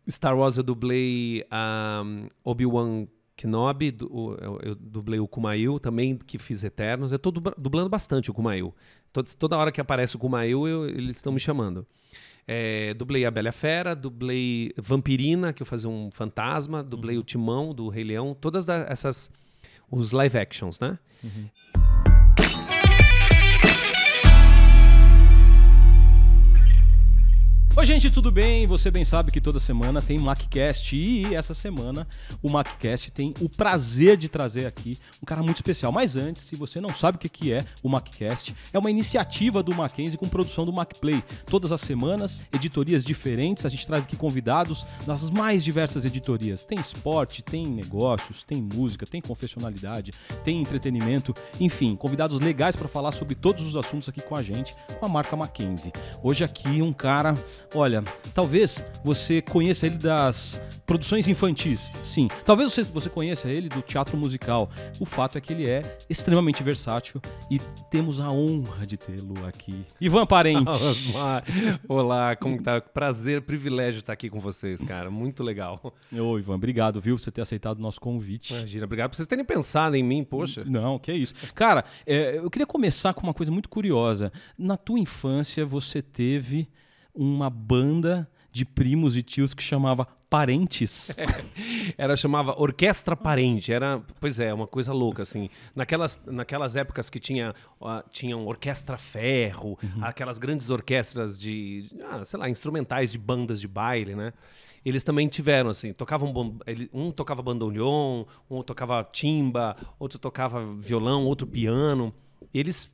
Star Wars eu dublei Obi-Wan Kenobi, eu dublei o Kumail também, que fiz Eternos. Eu tô dublando bastante o Kumail. Toda hora que aparece o Kumail, eles estão me chamando. Dublei a Bela e a Fera, dublei Vampirina, que eu fazia um fantasma, dublei o Timão, do Rei Leão, todas essas... os live actions, né? Oi, gente, tudo bem? Você bem sabe que toda semana tem MacCast e essa semana o MacCast tem o prazer de trazer aqui um cara muito especial. Mas antes, se você não sabe o que é o MacCast, é uma iniciativa do Mackenzie com produção do MacPlay. Todas as semanas, editorias diferentes, a gente traz aqui convidados das mais diversas editorias. Tem esporte, tem negócios, tem música, tem confessionalidade, tem entretenimento, enfim, convidados legais para falar sobre todos os assuntos aqui com a gente, com a marca Mackenzie. Hoje aqui um cara... Olha, talvez você conheça ele das produções infantis, sim. Talvez você conheça ele do teatro musical. O fato é que ele é extremamente versátil e temos a honra de tê-lo aqui. Ivan Parente. Olá, como tá? Prazer, privilégio estar aqui com vocês, cara. Muito legal. Ô, Ivan, obrigado, viu, por você ter aceitado o nosso convite. Imagina, obrigado por vocês terem pensado em mim, poxa. Não, que é isso. Cara, eu queria começar com uma coisa muito curiosa. Na tua infância, você teve... uma banda de primos e tios que chamava Parentes. Chamava Orquestra Parente. Pois é, uma coisa louca, assim. Naquelas épocas que tinham Orquestra Ferro, aquelas grandes orquestras de, sei lá, instrumentais de bandas de baile, né? Eles também tiveram, assim, um tocava bandoneon, um tocava timba, outro tocava violão, outro piano. Eles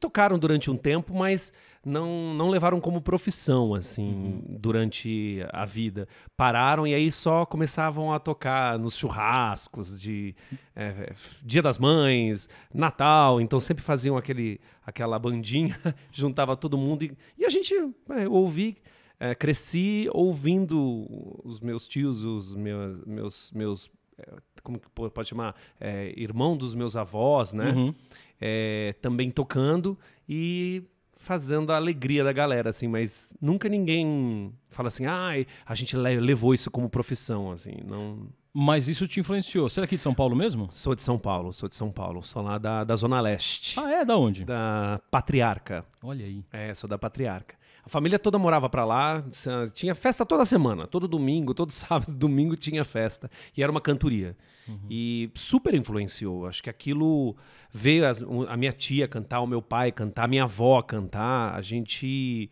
tocaram durante um tempo, mas não levaram como profissão, assim, durante a vida. Pararam e aí só começavam a tocar nos churrascos de Dia das Mães, Natal. Então sempre faziam aquela bandinha, juntava todo mundo. E a gente cresci ouvindo os meus tios, os meus como que pode chamar? Irmão dos meus avós, né? Também tocando e fazendo a alegria da galera, assim, mas nunca ninguém fala assim, a gente levou isso como profissão, assim, não... Mas isso te influenciou. Você é aqui de São Paulo mesmo? Sou de São Paulo, sou lá da Zona Leste. Ah, é? Da onde? Da Patriarca. Olha aí. Sou da Patriarca. A família toda morava pra lá, tinha festa toda semana, todo domingo, todo sábado, domingo tinha festa. E era uma cantoria. E super influenciou. Acho que aquilo veio a minha tia cantar, o meu pai cantar, a minha avó cantar. A gente...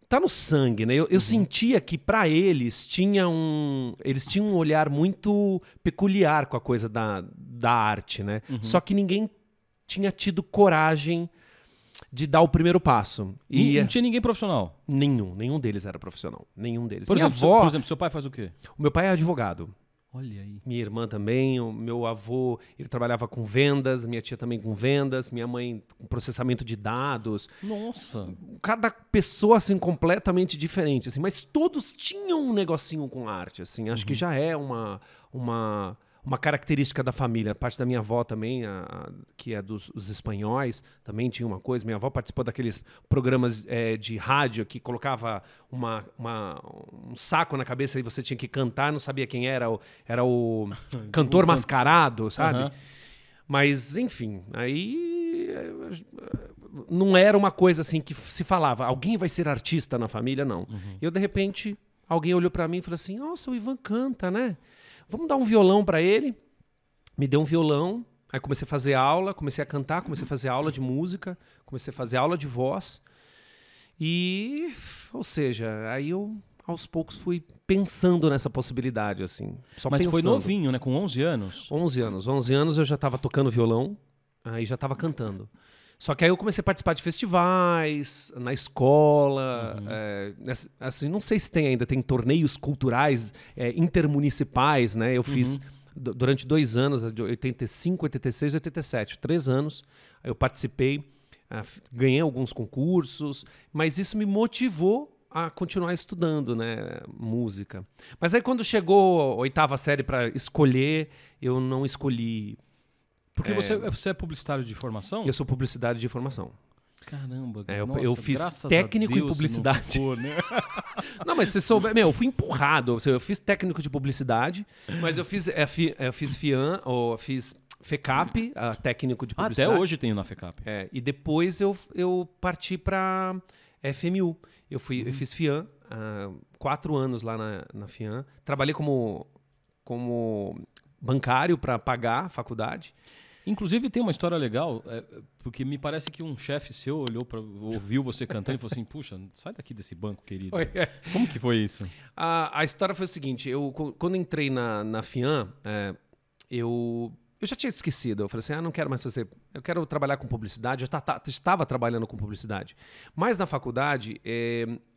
tá no sangue, né? Eu sentia que pra eles tinham um olhar muito peculiar com a coisa da arte, né? Só que ninguém tinha tido coragem de dar o primeiro passo. Não tinha ninguém profissional? Nenhum deles era profissional. Nenhum deles. Por exemplo, seu pai faz o quê? O meu pai é advogado. Olha aí. Minha irmã também, o meu avô, ele trabalhava com vendas, minha tia também com vendas, minha mãe com processamento de dados. Nossa! Cada pessoa, assim, completamente diferente, assim, mas todos tinham um negocinho com arte, assim, acho que já é uma característica da família. A parte da minha avó também, que é os espanhóis, também tinha uma coisa. Minha avó participou daqueles programas de rádio que colocava um saco na cabeça e você tinha que cantar, não sabia quem era o cantor mascarado, sabe? Mas, enfim, aí não era uma coisa assim que se falava, alguém vai ser artista na família, não. E eu, de repente, alguém olhou pra mim e falou assim, nossa, o Ivan canta, né? Vamos dar um violão para ele. Me deu um violão. Aí comecei a fazer aula, comecei a cantar, comecei a fazer aula de música, comecei a fazer aula de voz. Ou seja, aí eu aos poucos fui pensando nessa possibilidade, assim. Mas pensando. Foi novinho, né? Com 11 anos? 11 anos. 11 anos eu já estava tocando violão, aí já estava cantando. Só que aí eu comecei a participar de festivais, na escola, assim, não sei se tem torneios culturais intermunicipais, né? Eu fiz durante 2 anos, de 85, 86 e 87, 3 anos, eu participei, ganhei alguns concursos, mas isso me motivou a continuar estudando, né, música. Mas aí quando chegou a 8ª série para escolher, eu não escolhi... Porque você é publicitário de formação? Eu sou publicitário de formação. Caramba, Eu fiz graças técnico a Deus em publicidade. não ficou, né? Não, mas você soube... Meu, eu fui empurrado. Eu fiz técnico de publicidade, mas eu fiz FIAN, ou fiz FECAP, técnico de publicidade. Até hoje tenho na FECAP. E depois eu parti para FMU. Eu fiz FIAN, 4 anos lá na FIAN. Trabalhei como bancário para pagar a faculdade. Inclusive tem uma história legal, porque me parece que um chefe seu ouviu você cantando e falou assim, puxa, sai daqui desse banco, querido. Como que foi isso? A história foi o seguinte, quando entrei na FIAN, eu já tinha esquecido. Eu falei assim, não quero mais fazer... Eu quero trabalhar com publicidade. Eu estava trabalhando com publicidade. Mas na faculdade,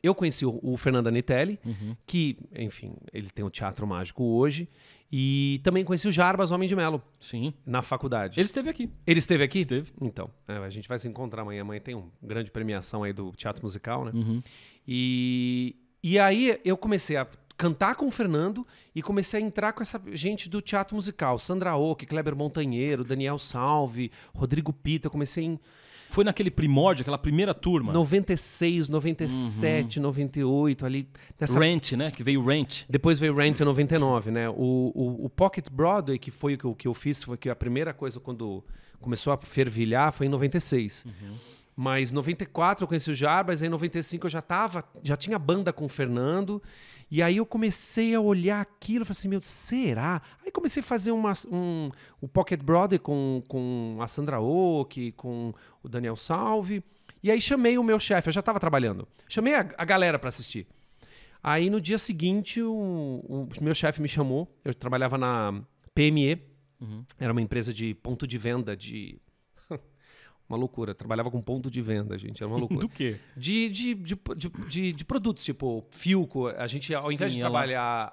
eu conheci o Fernando Anitelli, que, enfim, ele tem o Teatro Mágico hoje. E também conheci o Jarbas Homem de Melo. Sim. Na faculdade. Ele esteve aqui. Ele esteve aqui? Esteve. Então, a gente vai se encontrar amanhã. Amanhã tem uma grande premiação aí do teatro musical, né? Uhum. E aí eu comecei a cantar com o Fernando e comecei a entrar com essa gente do teatro musical. Sandra Ock, Kleber Montanheiro, Daniel Salve, Rodrigo Pita. Eu comecei em... Foi naquele primórdio, aquela primeira turma. 96, 97, 98, ali. Nessa... Rent, né? Que veio Rent. Depois veio Rent em 99, né? O Pocket Broadway, que foi o que eu fiz, foi que a primeira coisa quando começou a fervilhar foi em 96. Mas em 94 eu conheci o Jarbas, aí em 95 eu já tinha banda com o Fernando, e aí eu comecei a olhar aquilo, falei assim, meu, será? Aí comecei a fazer o Pocket Broadway com a Sandra Ock, com o Daniel Salve, e aí chamei o meu chefe, eu já estava trabalhando, chamei a galera para assistir. Aí no dia seguinte o meu chefe me chamou, eu trabalhava na PME, era uma empresa de ponto de venda de... Uma loucura. Trabalhava com ponto de venda, gente. Era uma loucura. Do quê? De produtos, tipo Filco. A gente, ao invés de trabalhar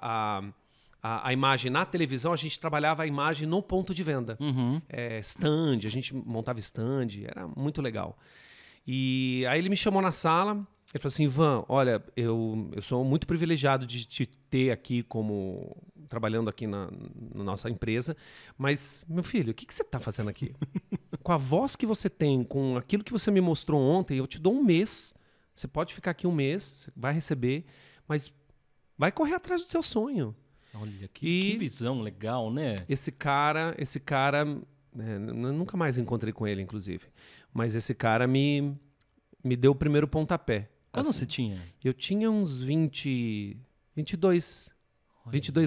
a imagem na televisão, a gente trabalhava a imagem no ponto de venda. Stand, a gente montava stand. Era muito legal. E aí ele me chamou na sala. Ele falou assim, Ivan, olha, eu sou muito privilegiado de te ter aqui trabalhando aqui na nossa empresa, mas, meu filho, o que você está fazendo aqui? Com a voz que você tem, com aquilo que você me mostrou ontem, eu te dou 1 mês, você pode ficar aqui 1 mês, você vai receber, mas vai correr atrás do seu sonho. Olha, que visão legal, né? Esse cara, eu nunca mais encontrei com ele, inclusive, mas esse cara me deu o primeiro pontapé. Quando você tinha? Eu tinha uns 22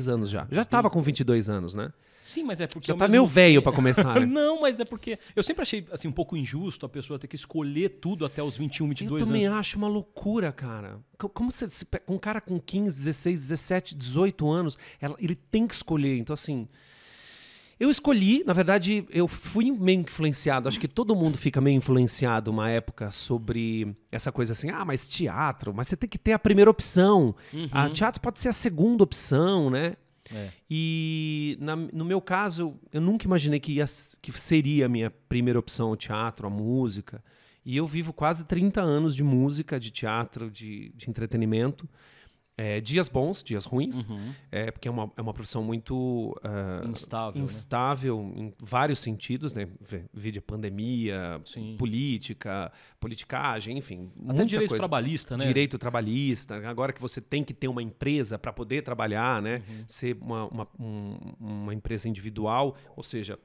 anos já. Já estava com 22 anos, né? Sim, mas é porque... Já tá meio velho para começar, né? Não, mas é porque... Eu sempre achei assim, um pouco injusto a pessoa ter que escolher tudo até os 21, 22 anos. Eu também acho uma loucura, cara. Como um cara com 15, 16, 17, 18 anos, ele tem que escolher. Então, assim... Eu escolhi, na verdade, eu fui meio influenciado. Acho que todo mundo fica meio influenciado uma época sobre essa coisa assim, mas teatro, mas você tem que ter a primeira opção. Teatro pode ser a segunda opção, né? E no meu caso, eu nunca imaginei que seria a minha primeira opção o teatro, a música. E eu vivo quase 30 anos de música, de teatro, de entretenimento. Dias bons, dias ruins, porque é uma profissão muito instável em vários sentidos, né? Vídeo pandemia, politicagem, enfim. Até direito trabalhista, né? Direito trabalhista. Agora que você tem que ter uma empresa para poder trabalhar, né? Ser uma empresa individual, ou seja...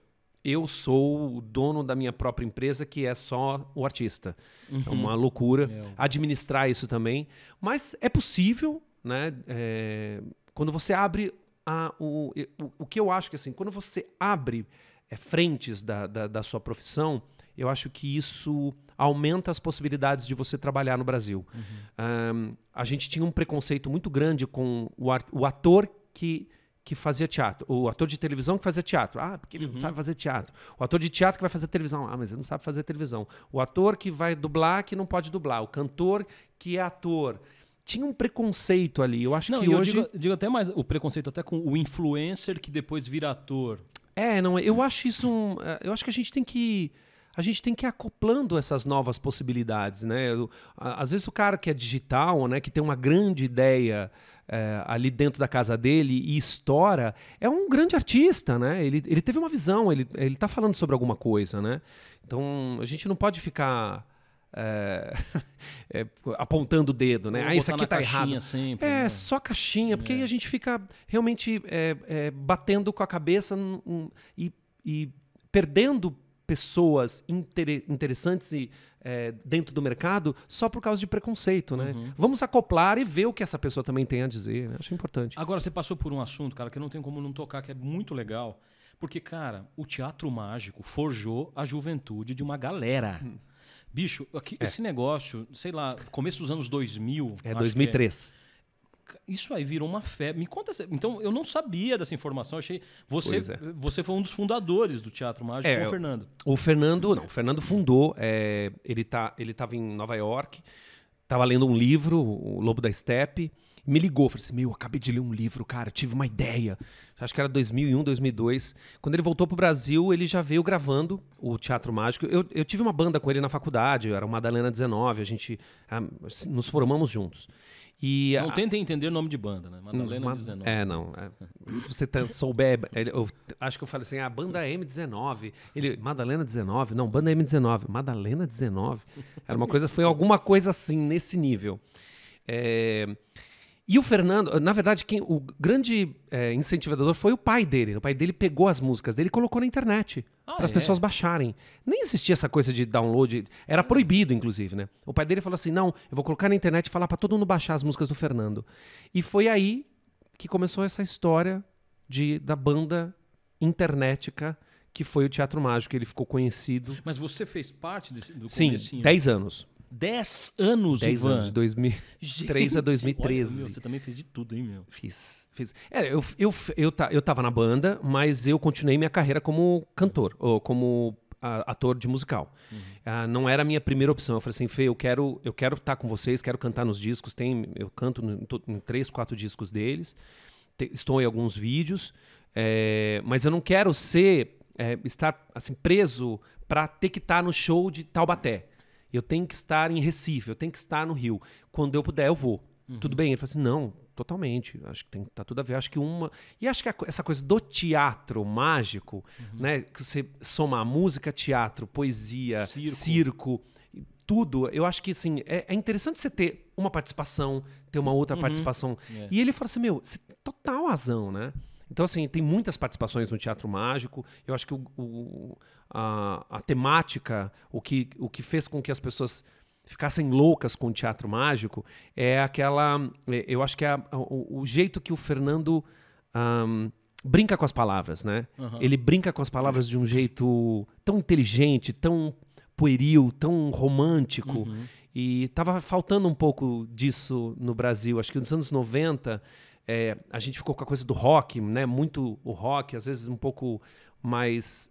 Eu sou o dono da minha própria empresa, que é só o artista. É uma loucura administrar isso também. Mas é possível, né? Quando você abre... O que eu acho que, assim, quando você abre frentes da sua profissão, eu acho que isso aumenta as possibilidades de você trabalhar no Brasil. A gente tinha um preconceito muito grande com o ator que fazia teatro. O ator de televisão que fazia teatro. Porque ele não sabe fazer teatro. O ator de teatro que vai fazer televisão. Mas ele não sabe fazer televisão. O ator que vai dublar que não pode dublar. O cantor que é ator. Tinha um preconceito ali. Eu acho que hoje... Eu digo até mais, o preconceito até com o influencer que depois vira ator. Eu acho isso eu acho que a gente tem que ir acoplando essas novas possibilidades, né? Às vezes o cara que é digital, né, que tem uma grande ideia ali dentro da casa dele e estoura, é um grande artista, né? Ele teve uma visão, ele tá falando sobre alguma coisa, né? Então a gente não pode ficar apontando o dedo, né? Ou Isso botar aqui na tá caixinha errado. sempre, né? Só caixinha, porque aí a gente fica realmente batendo com a cabeça e perdendo pessoas interessantes dentro do mercado só por causa de preconceito, né? Vamos acoplar e ver o que essa pessoa também tem a dizer, né? Acho importante. Agora, você passou por um assunto, cara, que eu não tenho como não tocar, que é muito legal. Porque, cara, o teatro mágico forjou a juventude de uma galera. Bicho, esse negócio, sei lá, começo dos anos 2000... 2003. Isso aí virou uma febre. Me conta. Então, eu não sabia dessa informação. Achei. Você foi um dos fundadores do Teatro Mágico com o Fernando. O Fernando fundou. Ele estava em Nova York, estava lendo um livro, O Lobo da Steppe. Me ligou, falei assim, acabei de ler um livro, cara, tive uma ideia. Acho que era 2001, 2002. Quando ele voltou pro Brasil, ele já veio gravando o Teatro Mágico. Eu tive uma banda com ele na faculdade, era o Madalena 19, a gente nos formamos juntos. Não tentem entender o nome de banda, né? Madalena 19. Se você souber, eu acho que eu falei assim, a banda M19. Ele, Madalena 19? Não, banda M19. Madalena 19? Foi alguma coisa assim, nesse nível. E o Fernando, na verdade, o grande incentivador foi o pai dele. O pai dele pegou as músicas dele e colocou na internet para as pessoas baixarem. Nem existia essa coisa de download, era proibido, inclusive, né? O pai dele falou assim, não, eu vou colocar na internet e falar para todo mundo baixar as músicas do Fernando. E foi aí que começou essa história da banda internética que foi o Teatro Mágico. Ele ficou conhecido. Mas você fez parte do comecinho? Sim, 10 anos. 10 anos, 10 Ivan. anos, de 2003 a 2013. Olha, você também fez de tudo, hein, meu? Fiz. Eu tava na banda, mas eu continuei minha carreira como cantor, ou como ator de musical. Não era a minha primeira opção. Eu falei assim, Fê, eu quero estar com vocês, quero cantar nos discos. Eu canto em 3, 4 discos deles. Estou em alguns vídeos. Mas eu não quero estar assim, preso para ter que estar no show de Taubaté. Eu tenho que estar em Recife, eu tenho que estar no Rio. Quando eu puder, eu vou. Tudo bem? Ele falou assim, não, totalmente. Acho que tá tudo a ver. E acho que essa coisa do teatro mágico, né? Que você soma música, teatro, poesia, circo, tudo. Eu acho que assim, é interessante você ter uma participação, ter uma outra participação. E ele falou assim, você tem total razão, né? Então, assim, tem muitas participações no Teatro Mágico. Eu acho que a temática, o que fez com que as pessoas ficassem loucas com o Teatro Mágico é eu acho que é o jeito que o Fernando brinca com as palavras, né? Ele brinca com as palavras de um jeito tão inteligente, tão pueril, tão romântico. E estava faltando um pouco disso no Brasil. Acho que nos anos 90... a gente ficou com a coisa do rock, né? Muito o rock, às vezes um pouco mais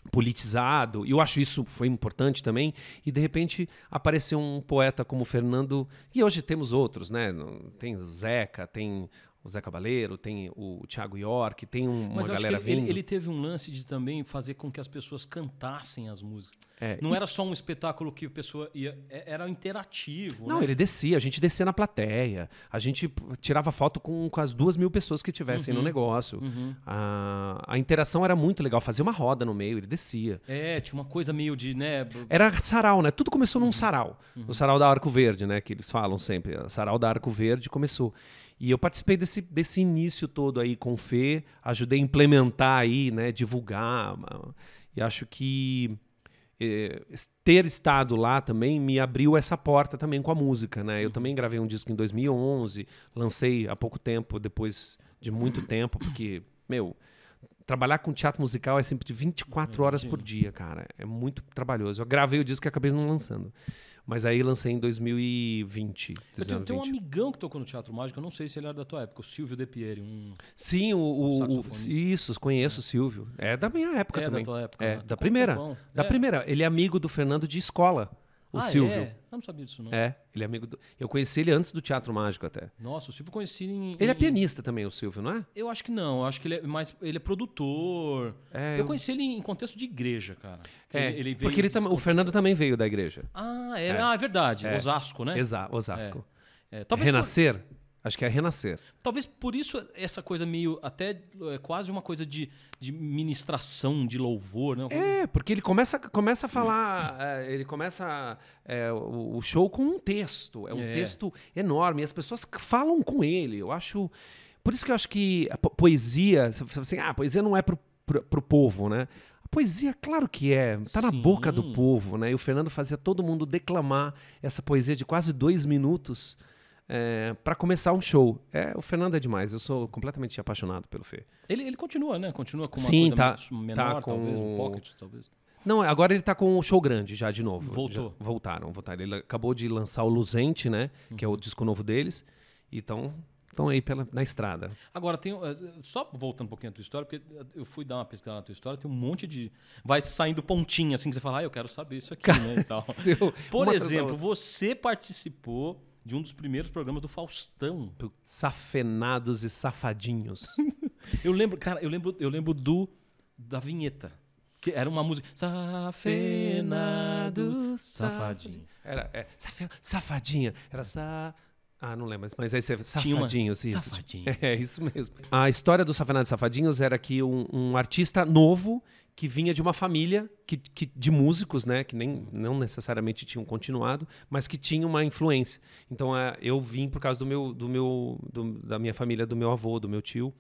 politizado. E eu acho isso foi importante também. E de repente apareceu um poeta como o Fernando. E hoje temos outros, né? Tem o Zeca, tem o Zé Cabaleiro, tem o Thiago York, tem uma galera vindo. Ele teve um lance de também fazer com que as pessoas cantassem as músicas. Não era só um espetáculo que a pessoa ia... Era interativo. Não, né? a gente descia na plateia, a gente tirava foto com as 2.000 pessoas que tivessem no negócio. A interação era muito legal, fazia uma roda no meio, ele descia. Tinha uma coisa meio de... né? Era sarau, né? Tudo começou num sarau. O sarau da Arco Verde, né? Que eles falam sempre. O sarau da Arco Verde começou. E eu participei desse início todo aí com o Fê, ajudei a implementar aí, né? Divulgar. E acho que ter estado lá também me abriu essa porta também com a música, né? Eu também gravei um disco em 2011, lancei há pouco tempo, depois de muito tempo, porque, trabalhar com teatro musical é sempre de 24 horas por dia, cara. É muito trabalhoso. Eu gravei o disco e acabei não lançando. Mas aí lancei em 2020. Eu tenho um amigão que tocou no Teatro Mágico, eu não sei se ele era da tua época, o Silvio De Pieri. Sim, isso, conheço o Silvio. É da minha época também. É da tua época. Da primeira. Da primeira. Ele é amigo do Fernando de escola. O Silvio. Eu não sabia disso, não. Ele é amigo do... Eu conheci ele antes do Teatro Mágico até. Nossa, o Silvio conheci Ele é pianista também, o Silvio, não é? Eu acho que não. Eu acho que ele é produtor. Eu conheci ele em contexto de igreja, cara. Ele veio porque o Fernando também veio da igreja. É verdade. Osasco, né? Osasco. Talvez Renascer? Acho que é renascer. Talvez por isso essa coisa meio, até quase uma coisa de ministração, de louvor, né? Porque ele começa a falar, ele começa o show com um texto. É um texto enorme, e as pessoas falam com ele. Eu acho... Por isso que eu acho que a poesia... Você fala assim, a poesia não é pro povo, né? A poesia, claro que é. Tá na boca do povo, né? E o Fernando fazia todo mundo declamar essa poesia de quase 2 minutos para começar um show. O Fernando é demais. Eu sou completamente apaixonado pelo Fê. Ele continua, né? Continua com uma coisa menor, talvez, um pocket, talvez. Não, agora ele tá com um show grande já de novo. Voltaram. Ele acabou de lançar o Luzente, né? Que é o disco novo deles. E estão aí na estrada. Agora, só voltando um pouquinho à tua história, porque eu fui dar uma pesquisa na tua história, tem um monte de... Vai saindo pontinha, assim, que você fala, eu quero saber isso aqui, né? E tal. Por exemplo, você participou de um dos primeiros programas do Faustão. Safenados e Safadinhos. Eu lembro da vinheta. Que era uma música... Safenados, Safadinho. Safadinha. Era não lembro, mas aí você... Safadinhos, isso. Safadinho. É, isso mesmo. A história do Safenados e Safadinhos era que um artista novo que vinha de uma família de músicos, né? Que não necessariamente tinham continuado, mas que tinha uma influência. Então, eu vim por causa da minha família, do meu avô, do meu tio.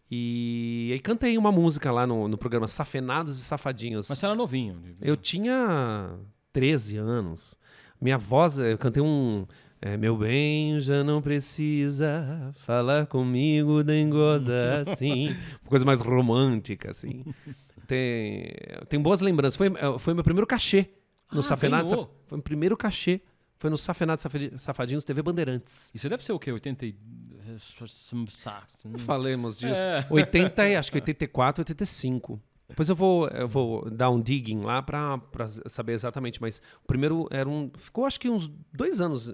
E aí cantei uma música lá no programa Safenados e Safadinhos. Mas você era novinho. Eu tinha 13 anos. Minha voz, eu cantei meu bem, já não precisa falar comigo, dengosa, assim. Uma coisa mais romântica, assim. Tem boas lembranças. Foi meu primeiro cachê no Safenados. Foi o primeiro cachê. Foi no Safenados Safadinhos TV Bandeirantes. Isso deve ser o quê? 80 Falemos disso. Acho que 84, 85. Depois eu vou dar um digging lá pra saber exatamente, mas o primeiro ficou acho que uns 2 anos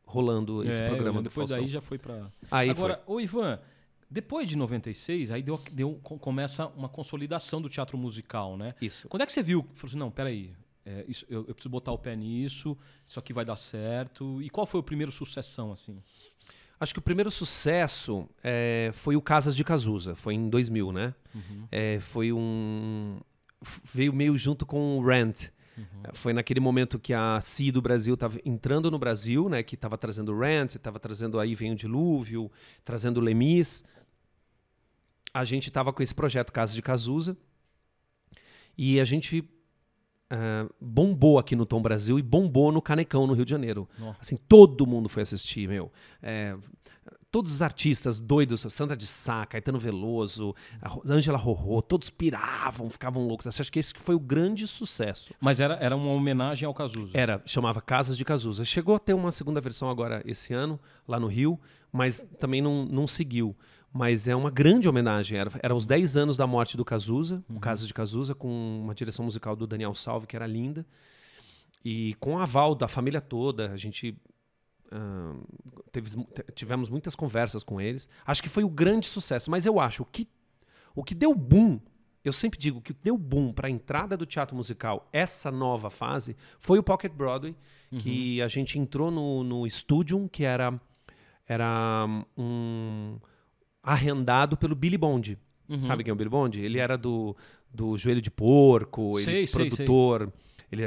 rolando esse programa do Depois Faustão. daí já foi pra... Agora, ô Ivan, depois de 96, aí começa uma consolidação do teatro musical, né? Isso. Quando é que você viu? Falou assim, não, peraí, eu preciso botar o pé nisso, isso aqui vai dar certo. E qual foi o primeiro sucessão, assim? Acho que o primeiro sucesso foi o Casas de Cazuza, foi em 2000, né? Veio meio junto com o Rent. Foi naquele momento que a CI do Brasil estava entrando no Brasil, né? Que estava trazendo o Rent, estava trazendo Aí Vem o Dilúvio, trazendo o Lemis. A gente estava com esse projeto Casas de Cazuza e a gente bombou aqui no Tom Brasil e bombou no Canecão, no Rio de Janeiro. Assim, todo mundo foi assistir, meu. Todos os artistas doidos, Sandra de Sá, Caetano Veloso, Ângela Rorô, todos piravam, ficavam loucos. Acho que esse foi o grande sucesso. Mas era uma homenagem ao Cazuza? Chamava Casas de Cazuza. Chegou a ter uma segunda versão agora esse ano, lá no Rio, mas também não seguiu. Mas é uma grande homenagem. Era os 10 anos da morte do Cazuza, o Casas de Cazuza, com uma direção musical do Daniel Salve, que era linda. E com o aval da família toda, a gente... tivemos muitas conversas com eles. Acho que foi o grande sucesso. Mas eu acho o que deu boom, eu sempre digo que o que deu boom para a entrada do teatro musical, essa nova fase, foi o Pocket Broadway, que a gente entrou no Studium, que era arrendado pelo Billy Bond. Sabe quem é o Billy Bond? Ele era do Joelho de Porco, produtor. Ele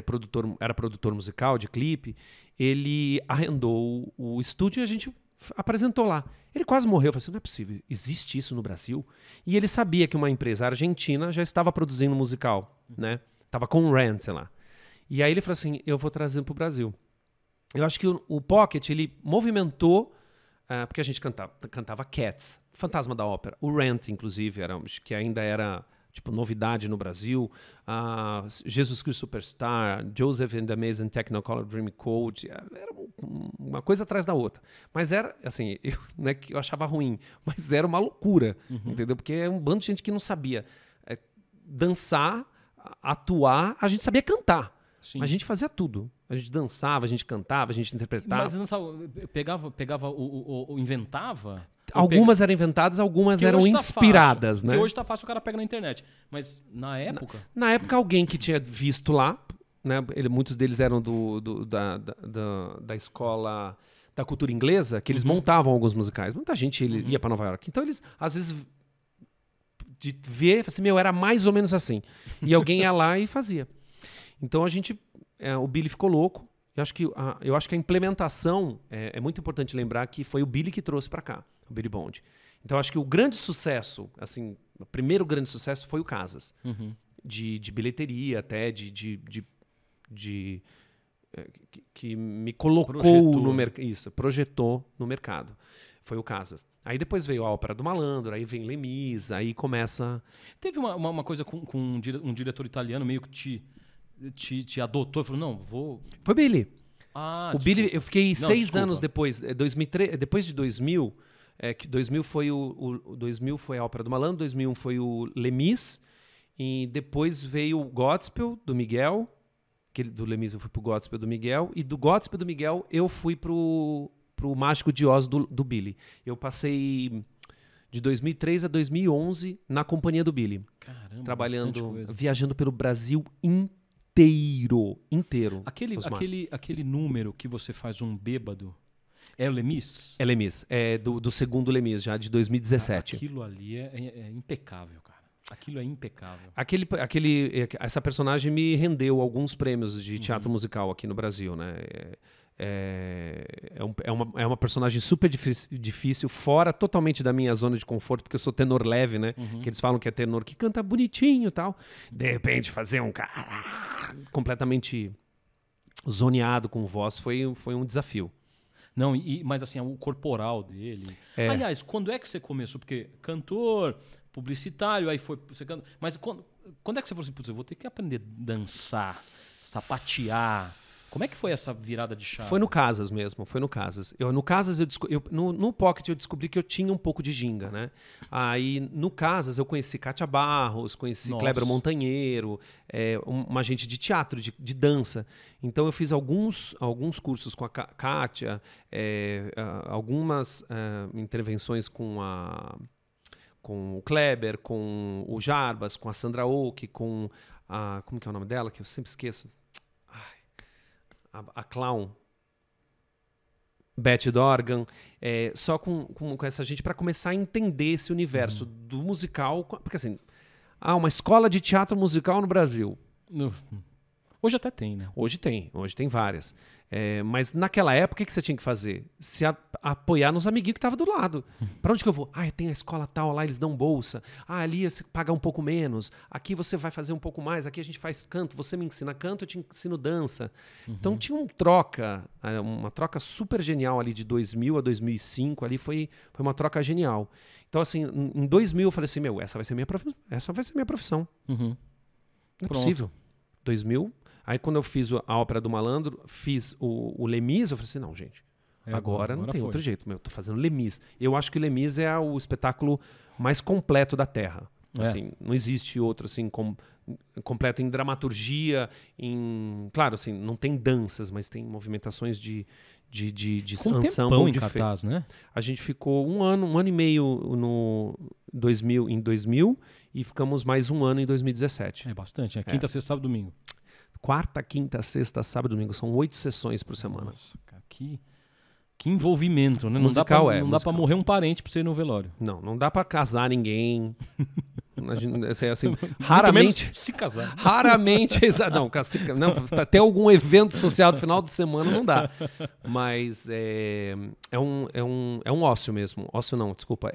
era produtor musical de clipe. Ele arrendou o estúdio e a gente apresentou lá. Ele quase morreu. Eu falei assim, não é possível, existe isso no Brasil? E ele sabia que uma empresa argentina já estava produzindo musical, né? Tava com o Rent, sei lá. E aí ele falou assim, eu vou trazer para o Brasil. Eu acho que o Pocket, ele movimentou, porque a gente cantava Cats, Fantasma da Ópera. O Rent, inclusive, que ainda era... tipo, novidade no Brasil, Jesus Christ Superstar, Joseph and the Amazing Technicolor Dreamcoat, era uma coisa atrás da outra. Mas era, assim, não é que eu achava ruim, mas era uma loucura, entendeu? Porque é um bando de gente que não sabia dançar, atuar, a gente sabia cantar. Sim. Mas a gente fazia tudo. A gente dançava, a gente cantava, a gente interpretava. Mas dançava, pegava inventava? Algumas eram inventadas, algumas eram inspiradas, né? Porque hoje tá fácil, o cara pega na internet. Mas na época... Na época, alguém que tinha visto lá, né? Muitos deles eram da escola da cultura inglesa, que eles montavam alguns musicais. Muita gente ia para Nova York. Então eles, às vezes, de ver, assim, era mais ou menos assim. E alguém ia lá e fazia. Então o Billy ficou louco. Eu acho que a implementação, é muito importante lembrar que foi o Billy que trouxe para cá, o Billy Bond. Então acho que o grande sucesso, assim, o primeiro grande sucesso foi o Casas. De bilheteria até, que me colocou no mercado. Isso, projetou no mercado. Foi o Casas. Aí depois veio a Ópera do Malandro, aí vem Lemis, aí começa... Teve uma coisa com um diretor italiano meio que te adotou e falou, não, vou... Foi Billy. O Billy, eu fiquei 6 anos depois, 2003, depois de 2000, que 2000 foi 2000 foi a Ópera do Malandro, 2001 foi o Lemis, e depois veio o Godspell, do Miguel, do Lemis eu fui pro Godspell do Miguel, e do Godspell do Miguel eu fui pro Mágico de Oz do Billy. Eu passei de 2003 a 2011 na companhia do Billy. Caramba, trabalhando, viajando pelo Brasil inteiro. Aquele número que você faz um bêbado, é o Lemis? É Lemis, é do segundo Lemis, já de 2017. Aquilo ali é impecável, cara. Aquilo é impecável. Essa personagem me rendeu alguns prêmios de teatro musical aqui no Brasil, né? É uma personagem super difícil, fora totalmente da minha zona de conforto, porque eu sou tenor leve, né? Que eles falam que é tenor que canta bonitinho e tal. De repente, fazer um cara completamente zoneado com voz foi um desafio. Não, mas assim, o corporal dele... Aliás, quando é que você começou? Porque cantor, publicitário, aí foi... Mas quando é que você falou assim, putz, eu vou ter que aprender a dançar, sapatear... Como é que foi essa virada de chave? Foi no Casas mesmo, foi no Casas. No Casas, no Pocket eu descobri que eu tinha um pouco de ginga, né? Aí no Casas eu conheci Kátia Barros, conheci Kleber Montanheiro, uma gente de teatro, de dança. Então eu fiz alguns cursos com a Kátia, algumas intervenções com o Kleber, com o Jarbas, com a Sandra Oak, com a... Como que é o nome dela? Que eu sempre esqueço. A clown, Beth Dorgan, só com essa gente para começar a entender esse universo do musical, porque assim, uma escola de teatro musical no Brasil. Hoje até tem, né? Hoje tem várias. Mas naquela época, o que você tinha que fazer? Se apoiar nos amiguinhos que estavam do lado. Para onde que eu vou? Tem a escola tal, lá eles dão bolsa. Ali você paga um pouco menos. Aqui você vai fazer um pouco mais. Aqui a gente faz canto. Você me ensina canto, eu te ensino dança. Então tinha uma troca super genial ali de 2000 a 2005. Ali foi uma troca genial. Então assim, em 2000 eu falei assim, essa vai ser minha profissão. Não é possível. 2000... Aí quando eu fiz a Ópera do Malandro, fiz o Lemis, eu falei assim, não, gente, agora não tem outro jeito. Eu tô fazendo Lemis. Eu acho que o Lemis é o espetáculo mais completo da Terra. Assim, não existe outro assim completo em dramaturgia, claro, assim, não tem danças, mas tem movimentações de ensemble em cartaz, né? A gente ficou um ano e meio em 2000 e ficamos mais um ano em 2017. É bastante, quinta, sexta, sábado, domingo. Quarta, quinta, sexta, sábado, domingo. São 8 sessões por semana. Nossa, cara, que envolvimento, né? Musical não dá pra morrer um parente pra você ir no velório. Não dá pra casar ninguém. Assim, raramente se casar. Raramente. Até algum evento social do final de semana não dá. Mas é um ócio mesmo. Ócio não, desculpa.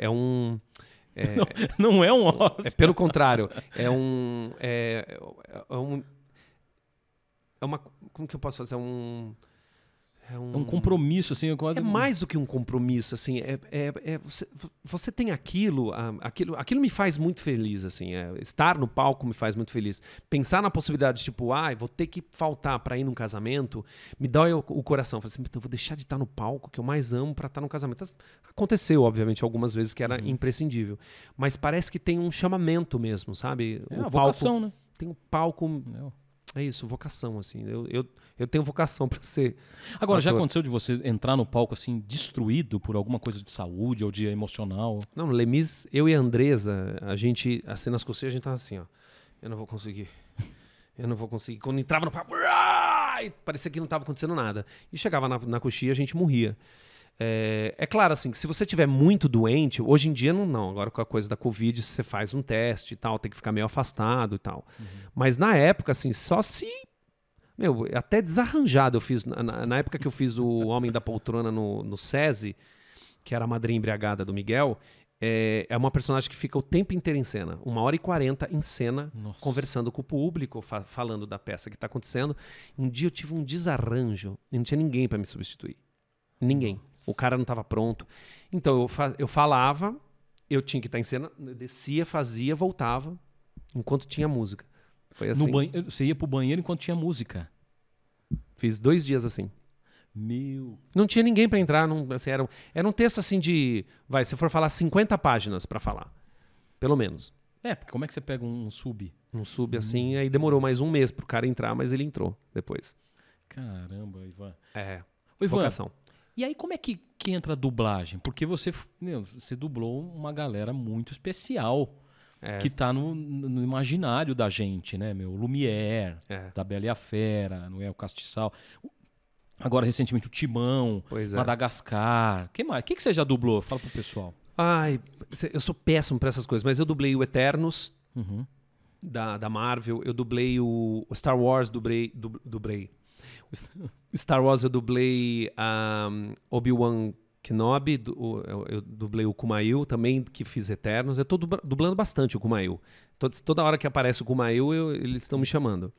Não é um ócio. Pelo contrário. Como que eu posso fazer? É um compromisso, assim. Quase... É mais do que um compromisso, assim. Você tem aquilo me faz muito feliz, assim. Estar no palco me faz muito feliz. Pensar na possibilidade, tipo, vou ter que faltar para ir num casamento, me dói o coração. Eu falo assim, eu vou deixar de estar no palco, que eu mais amo, para estar no casamento. Aconteceu, obviamente, algumas vezes que era imprescindível. Mas parece que tem um chamamento mesmo, sabe? A vocação, né? Tem um palco... É isso, vocação, assim. Eu tenho vocação para ser. Agora, já aconteceu de você entrar no palco, assim, destruído por alguma coisa de saúde ou de emocional? Não, no Lemis, eu e a Andresa, a gente, assim, nas coxinhas, a gente tava assim, ó. Eu não vou conseguir. Quando entrava no palco, parecia que não tava acontecendo nada. E chegava na coxinha, a gente morria. É claro, assim, que se você tiver muito doente, hoje em dia não. Agora com a coisa da Covid, você faz um teste e tal, tem que ficar meio afastado e tal. Mas na época, assim, só se... Meu, até desarranjado eu fiz. Na época que eu fiz o Homem da Poltrona no SESI, que era a madrinha embriagada do Miguel, é uma personagem que fica o tempo inteiro em cena. 1h40 em cena, Nossa. conversando com o público, falando da peça que está acontecendo. Um dia eu tive um desarranjo e não tinha ninguém para me substituir. Ninguém. O cara não estava pronto. Então eu falava, eu tinha que estar em cena, eu descia, fazia, voltava, enquanto tinha música. Foi assim. Você ia pro banheiro enquanto tinha música. Fiz 2 dias assim. Meu... Não tinha ninguém para entrar. Assim, era um texto assim de... se for falar 50 páginas para falar. Pelo menos. Porque como é que você pega um sub? Um sub assim, aí demorou mais 1 mês pro cara entrar, mas ele entrou depois. Caramba, Ivan. Ô, Ivan, vocação. E aí como é que entra a dublagem? Porque você dublou uma galera muito especial. Que tá no imaginário da gente, né, meu? Lumière, da Bela e a Fera, Noel Castiçal. Agora, recentemente, o Timão, Madagascar. Que mais? O que você já dublou? Fala pro pessoal. Eu sou péssimo pra essas coisas, mas eu dublei o Eternos, da Marvel. Eu dublei o Star Wars, dublei. O Star Wars eu dublei Obi-Wan Kenobi, eu dublei o Kumail também, que fiz Eternos. Eu tô dublando bastante o Kumail. Toda hora que aparece o Kumail, eles estão me chamando.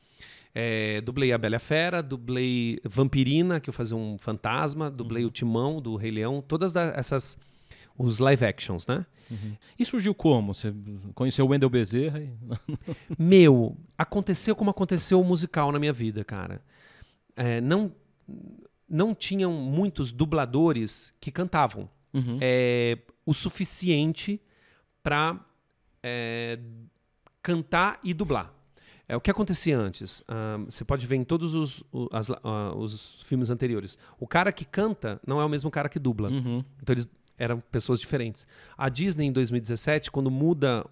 Dublei a Bela e a Fera, dublei Vampirina, que eu fazia um fantasma, dublei o Timão, do Rei Leão, todas essas... Os live actions, né? E surgiu como? Você conheceu o Wendel Bezerra? Meu, aconteceu como aconteceu o musical na minha vida, cara. Não tinham muitos dubladores que cantavam o suficiente para cantar e dublar. O que acontecia antes? Você pode ver em todos os filmes anteriores. O cara que canta não é o mesmo cara que dubla. Então eles eram pessoas diferentes. A Disney, em 2017, quando muda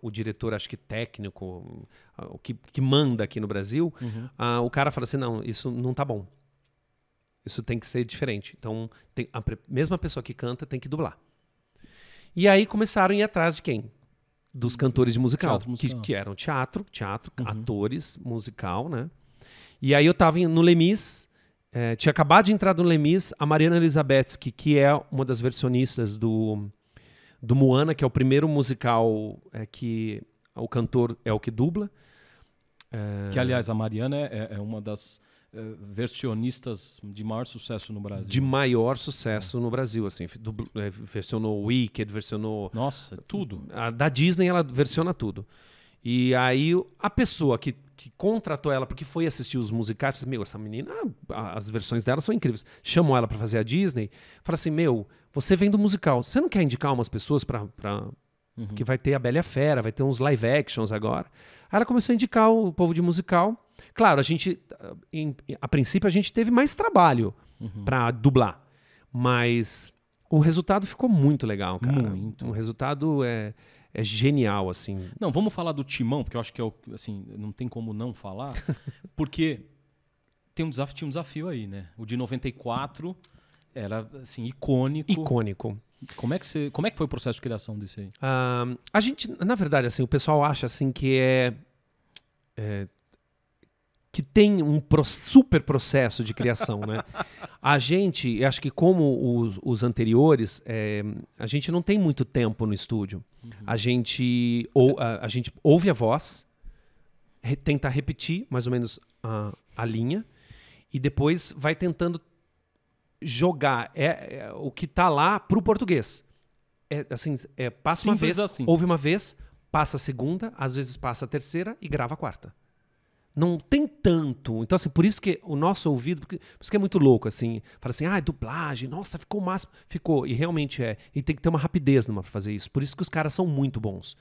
o diretor, acho que técnico, o que manda aqui no Brasil, o cara fala assim, não, isso não tá bom. Isso tem que ser diferente. Então, a mesma pessoa que canta tem que dublar. E aí começaram a ir atrás de quem? Dos cantores de musical. Que eram teatro, atores, musical, né? E aí eu tava no Lemis, tinha acabado de entrar no Lemis a Mariana Elizabeth, que é uma das versionistas do Moana, que é o primeiro musical que o cantor é o que dubla. Que, aliás, a Mariana é uma das versionistas de maior sucesso no Brasil. De maior sucesso no Brasil, assim. Versionou Wicked, versionou... Nossa, tudo. Da Disney ela versiona tudo. E aí a pessoa que contratou ela porque foi assistir os musicais, disse, meu, essa menina, as versões dela são incríveis. Chamou ela para fazer a Disney, fala assim, meu, você vem do musical, você não quer indicar umas pessoas que vai ter a Bela e a Fera, vai ter uns live actions agora. Aí ela começou a indicar o povo de musical. Claro, a princípio a gente teve mais trabalho para dublar, mas o resultado ficou muito legal, cara. Muito. O resultado é genial, assim. Não, vamos falar do Timão, porque eu acho que assim, não tem como não falar, porque tinha um desafio aí, né? O de 94 era, assim, icônico. Icônico. Como é que foi o processo de criação desse aí? A gente, na verdade, assim, o pessoal acha assim que que tem um super processo de criação, né? A gente, acho que como os anteriores, a gente não tem muito tempo no estúdio. A gente ouve a voz, tenta repetir mais ou menos a linha e depois vai tentando jogar o que tá lá pro português. Passa Simples uma vez, assim. ouve uma vez, passa a segunda, às vezes passa a terceira e grava a quarta. Não tem tanto. Então, assim, por isso que o nosso ouvido... Por isso que é muito louco, assim. Fala assim, dublagem, nossa, ficou o máximo. Ficou, e realmente é. E tem que ter uma rapidez pra fazer isso. Por isso que os caras são muito bons.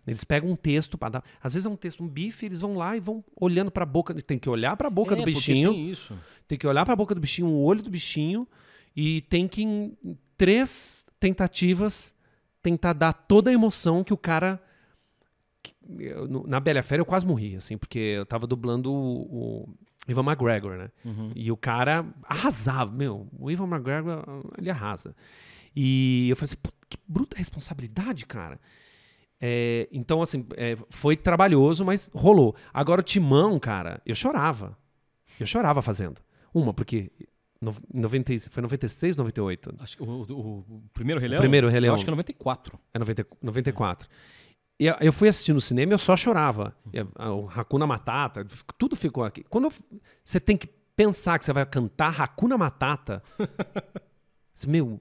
Eles pegam um texto para dar... Às vezes é um texto, um bife, eles vão lá e vão olhando pra boca... Tem que olhar pra boca do bichinho. Tem isso. Tem que olhar pra boca do bichinho, o olho do bichinho, e tem que, em 3 tentativas, tentar dar toda a emoção que o cara... Na Bela e a Fera eu quase morri, assim, porque eu tava dublando Ivan McGregor, né? Uhum. E o cara arrasava. Meu, o Ivan McGregor, ele arrasa. E eu falei assim, que bruta responsabilidade, cara. Então, assim, foi trabalhoso, mas rolou. Agora, o Timão, cara, eu chorava. Eu chorava fazendo. Porque foi 96, 98? Acho que o primeiro Rei Leão? O primeiro Rei Leão. Eu acho que é 94. É 94. E eu fui assistir no cinema e eu só chorava. O Hakuna Matata, tudo ficou aqui. Quando você tem que pensar que você vai cantar Hakuna Matata... Meu,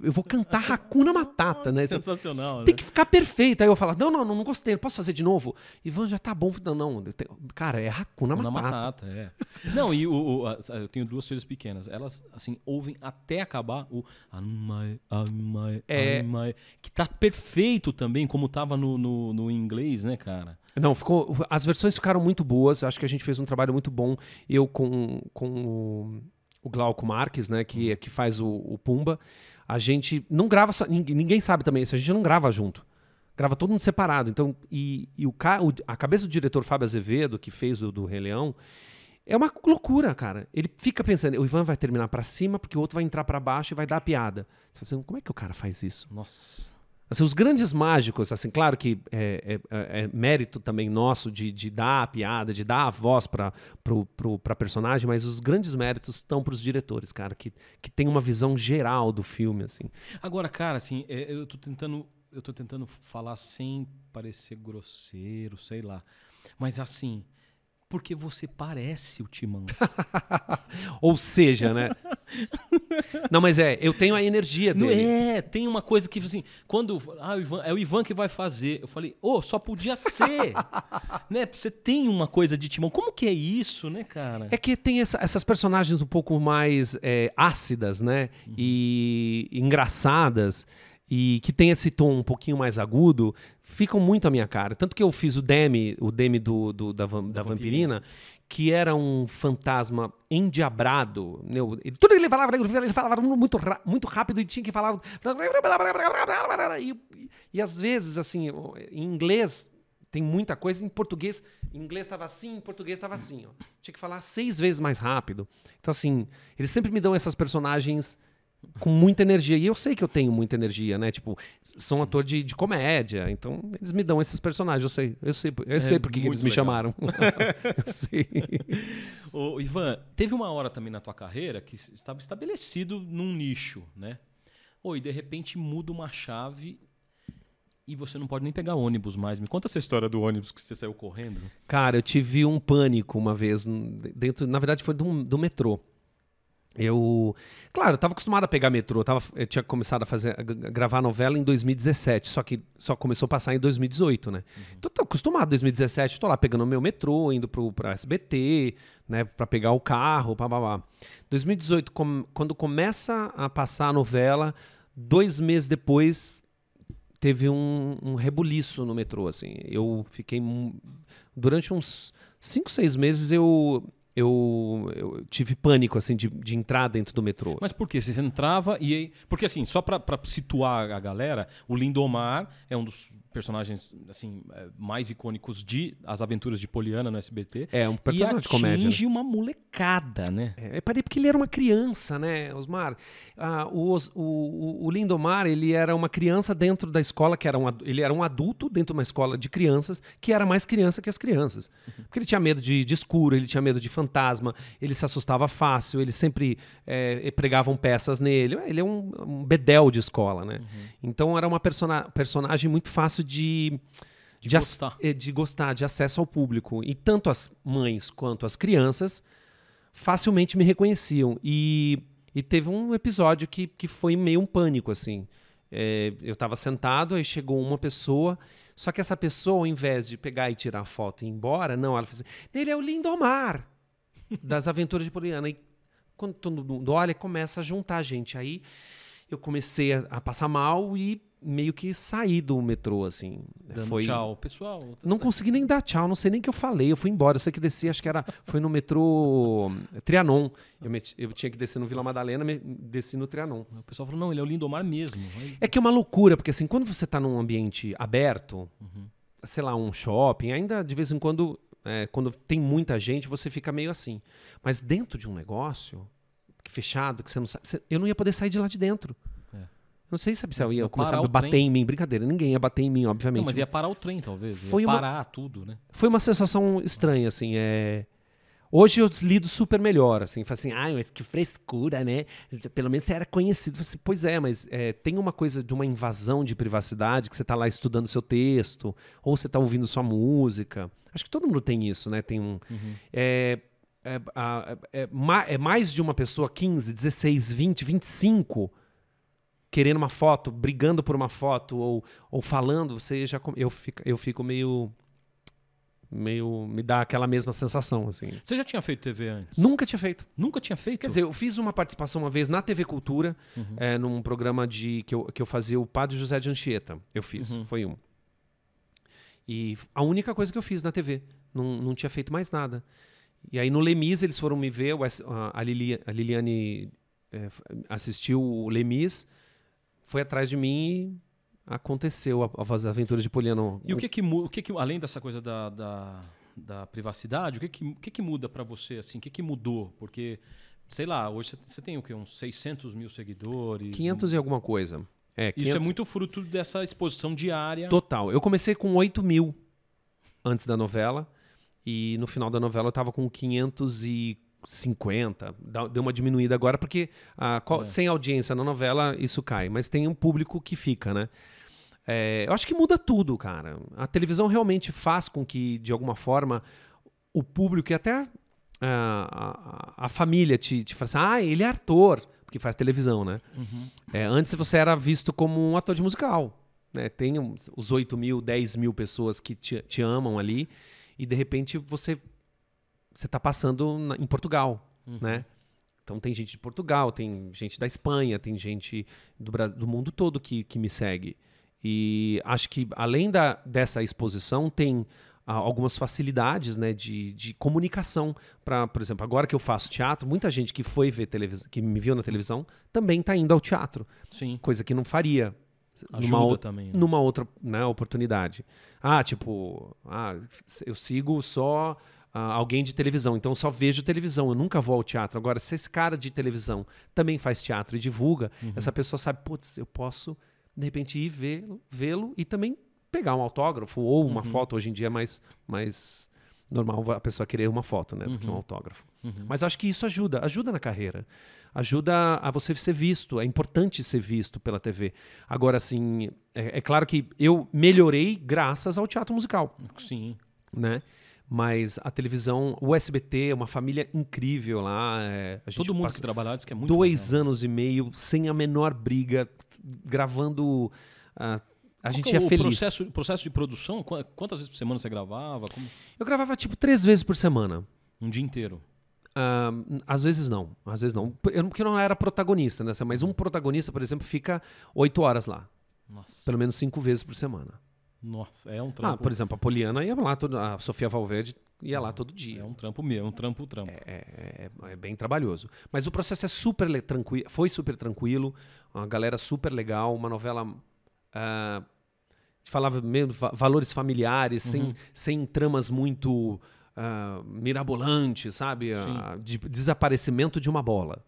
eu vou cantar Hakuna Matata, né? Sensacional, né? Tem que ficar perfeito. Aí eu falo, não gostei, não posso fazer de novo. Ivan, já tá bom. Não. Cara, é Hakuna Matata. Não, e eu tenho duas filhas pequenas. Elas, assim, ouvem até acabar o que tá perfeito também, como tava no inglês, né, cara? Não, as versões ficaram muito boas. Acho que a gente fez um trabalho muito bom. Eu com o Glauco Marques, né, que faz o Pumba. A gente não grava só, ninguém sabe também isso, a gente não grava junto. Grava todo mundo separado. Então, a cabeça do diretor Fábio Azevedo, que fez do Rei Leão, é uma loucura, cara. Ele fica pensando, o Ivan vai terminar pra cima, porque o outro vai entrar pra baixo e vai dar a piada. Você fala assim, como é que o cara faz isso? Nossa. Assim, os grandes mágicos, assim, claro que é mérito também nosso de dar a piada, de dar a voz pra personagem, mas os grandes méritos estão pros diretores, cara, que tem uma visão geral do filme, assim. Agora, cara, assim, eu tô tentando falar sem parecer grosseiro, sei lá, mas assim, porque você parece o Timão. Ou seja, né? Não, mas eu tenho a energia dele. Tem uma coisa que, assim, quando... é o Ivan que vai fazer. Eu falei, só podia ser. Né? Você tem uma coisa de Timão. Como que é isso, né, cara? É que tem essas personagens um pouco mais ácidas, né? Uhum. E engraçadas. E que tem esse tom um pouquinho mais agudo, ficam muito à minha cara. Tanto que eu fiz o Demi da Vampirina, que era um fantasma endiabrado. Tudo ele falava muito rápido e tinha que falar... E às vezes, assim, em inglês tem muita coisa, em português estava assim, em português estava assim. Ó. Tinha que falar 6 vezes mais rápido. Então, assim, eles sempre me dão essas personagens... com muita energia. E eu sei que eu tenho muita energia, né? Tipo, sou um ator de comédia, então eles me dão esses personagens. Eu sei por que eles me chamaram. Eu sei. Ô, Ivan, teve uma hora também na tua carreira que estava estabelecido num nicho, né? E de repente muda uma chave e você não pode nem pegar ônibus mais. Me conta essa história do ônibus que você saiu correndo. Cara, eu tive um pânico uma vez, na verdade foi do metrô. Eu estava acostumado a pegar metrô, eu tinha começado a gravar novela em 2017, só que só começou a passar em 2018, né? Uhum. Então tô acostumado, em 2017, tô lá pegando o meu metrô, indo pra SBT, né, pra pegar o carro, bababá. 2018, quando começa a passar a novela, 2 meses depois teve um rebuliço no metrô, assim. Eu fiquei... Durante uns 5, 6 meses eu tive pânico, assim, de entrar dentro do metrô. Mas por quê? Você entrava e aí... Porque, assim, só pra situar a galera, o Lindomar é um dos personagens, assim, mais icônicos de As Aventuras de Poliana no SBT. É, um personagem de comédia. E atinge uma molecada, né? Eu parei porque ele era uma criança, né, Osmar? O Lindomar, ele era uma criança dentro da escola, ele era um adulto dentro de uma escola de crianças, que era mais criança que as crianças. Porque ele tinha medo de escuro, ele tinha medo de fantasma, ele se assustava fácil, ele sempre pregavam peças nele. Ele é um bedel de escola, né? Uhum. Então era uma personagem muito fácil de gostar, de acesso ao público. E tanto as mães quanto as crianças facilmente me reconheciam. E teve um episódio que foi meio um pânico, assim. Eu estava sentado, aí chegou uma pessoa, só que essa pessoa, ao invés de pegar e tirar a foto e ir embora, não, ela fez assim, ele é o Lindomar, das Aventuras de Poliana. E quando todo mundo olha, começa a juntar gente. Aí eu comecei a passar mal e meio que saí do metrô, assim. Dando tchau, pessoal. Não consegui nem dar tchau, não sei nem o que eu falei. Eu fui embora, eu sei que desci, acho que foi no metrô Trianon. Eu tinha que descer no Vila Madalena, desci no Trianon. O pessoal falou, não, ele é o Lindomar mesmo. É que é uma loucura, porque assim, quando você tá num ambiente aberto, sei lá, um shopping, ainda de vez em quando quando tem muita gente, você fica meio assim. Mas dentro de um negócio fechado, que você não sabe, eu não ia poder sair de lá de dentro. Não sei se eu ia começar a bater em mim. Brincadeira, ninguém ia bater em mim, obviamente. Não, mas ia parar o trem, talvez. Ia parar tudo, né? Foi uma sensação estranha, assim. Hoje eu lido super melhor, assim. Falo assim, mas que frescura, né? Pelo menos você era conhecido. Assim, pois é, mas tem uma coisa de uma invasão de privacidade, que você tá lá estudando seu texto, ou você tá ouvindo sua música. Acho que todo mundo tem isso, né? Tem um... mais de uma pessoa, 15, 16, 20, 25... querendo uma foto, brigando por uma foto ou falando, eu fico meio me dá aquela mesma sensação, assim. Você já tinha feito TV antes? Nunca tinha feito. Nunca tinha feito? Quer dizer, eu fiz uma participação uma vez na TV Cultura, num programa que eu fazia o Padre José de Anchieta. Eu fiz, foi um. E a única coisa que eu fiz na TV, não tinha feito mais nada. E aí no Lemis eles foram me ver, a Liliane assistiu o Lemis, foi atrás de mim e aconteceu as aventuras de Poliana. E o que além dessa coisa da privacidade, o que muda pra você, assim? O que mudou? Porque, sei lá, hoje você tem o quê? Uns 600 mil seguidores? 500 e alguma coisa. 500... Isso é muito fruto dessa exposição diária. Total. Eu comecei com 8 mil antes da novela e no final da novela eu tava com 550, deu uma diminuída agora porque sem audiência na novela isso cai, mas tem um público que fica, né? Eu acho que muda tudo, cara. A televisão realmente faz com que, de alguma forma, o público e até a família te fala assim, ele é ator, porque faz televisão, né? Antes você era visto como um ator de musical, né? Tem os 8 mil, 10 mil pessoas que te amam ali e, de repente, você está passando em Portugal, né? Então tem gente de Portugal, tem gente da Espanha, tem gente do mundo todo que me segue. E acho que, além dessa exposição, tem algumas facilidades, né, de comunicação. Por exemplo, agora que eu faço teatro, muita gente que foi ver televisão, que me viu na televisão, também está indo ao teatro. Sim. Coisa que não faria também, né? numa outra, né, oportunidade. Eu sigo só... alguém de televisão, então eu só vejo televisão, eu nunca vou ao teatro. Agora, se esse cara de televisão também faz teatro e divulga, essa pessoa sabe, putz, eu posso, de repente, ir vê-lo e também pegar um autógrafo ou uma foto. Hoje em dia é mais normal a pessoa querer uma foto, né, do que um autógrafo. Mas acho que isso ajuda na carreira. Ajuda a você ser visto, é importante ser visto pela TV. Agora, assim, é claro que eu melhorei graças ao teatro musical. Sim. Né? Mas a televisão, o SBT é uma família incrível lá. A gente todo mundo que trabalha diz que é muito 2 anos e meio, sem a menor briga, gravando. A gente ia feliz. O processo de produção, quantas vezes por semana você gravava? Eu gravava tipo 3 vezes por semana. Um dia inteiro? Às vezes não. Porque eu não era protagonista, né? Mas um protagonista, por exemplo, fica 8 horas lá. Nossa. Pelo menos 5 vezes por semana. Nossa, é um trampo. Por exemplo, a Poliana ia lá, a Sofia Valverde ia lá todo dia. É um trampo mesmo, um trampo. É bem trabalhoso. Mas o processo é super tranquilo, foi super tranquilo, uma galera super legal, uma novela falava mesmo valores familiares, sem tramas muito mirabolantes, sabe? De desaparecimento de uma bola,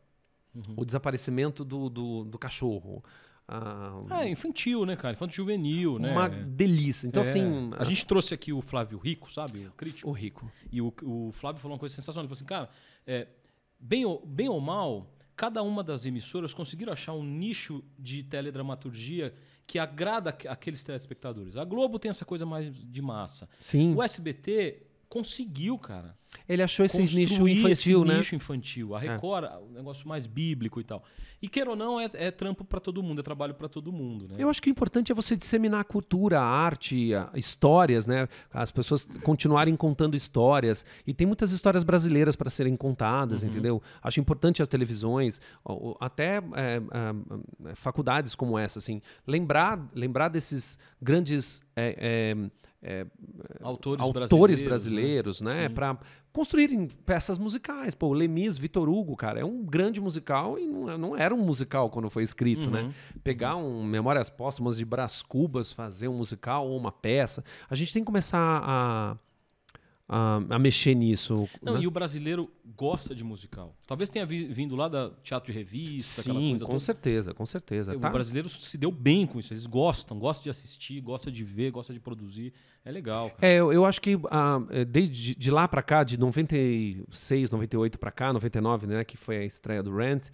o desaparecimento do cachorro. Infantil, né, cara? Infantil juvenil, né? Uma delícia. Então, assim... A gente trouxe aqui o Flávio Rico, sabe? O crítico. O Rico. E o Flávio falou uma coisa sensacional. Ele falou assim, cara, bem ou mal, cada uma das emissoras conseguiram achar um nicho de teledramaturgia que agrada aqueles telespectadores. A Globo tem essa coisa mais de massa. Sim. O SBT conseguiu, cara. Ele achou esse nicho infantil, né? Nicho infantil. A Record, o negócio mais bíblico e tal. E queira ou não, é trampo pra todo mundo, é trabalho pra todo mundo, né? Eu acho que o importante é você disseminar a cultura, a arte, histórias, né? As pessoas continuarem contando histórias. E tem muitas histórias brasileiras para serem contadas, entendeu? Acho importante as televisões, até faculdades como essa, assim. Lembrar desses grandes... autores brasileiros, né? Para construírem peças musicais. Pô, o Lemis, Vitor Hugo, cara, é um grande musical e não era um musical quando foi escrito, né? Pegar Memórias Póstumas de Brás Cubas, fazer um musical ou uma peça. A gente tem que começar a mexer nisso. Não, né? e o brasileiro gosta de musical. Talvez tenha vindo lá da teatro de revista, aquela Sim, coisa com toda. certeza, com certeza. O Tá? brasileiro se deu bem com isso. Eles gostam de assistir, gostam de ver, gostam de produzir. É legal, cara. Eu acho que desde de lá pra cá, de 96, 98 pra cá, 99, né, que foi a estreia do Rent,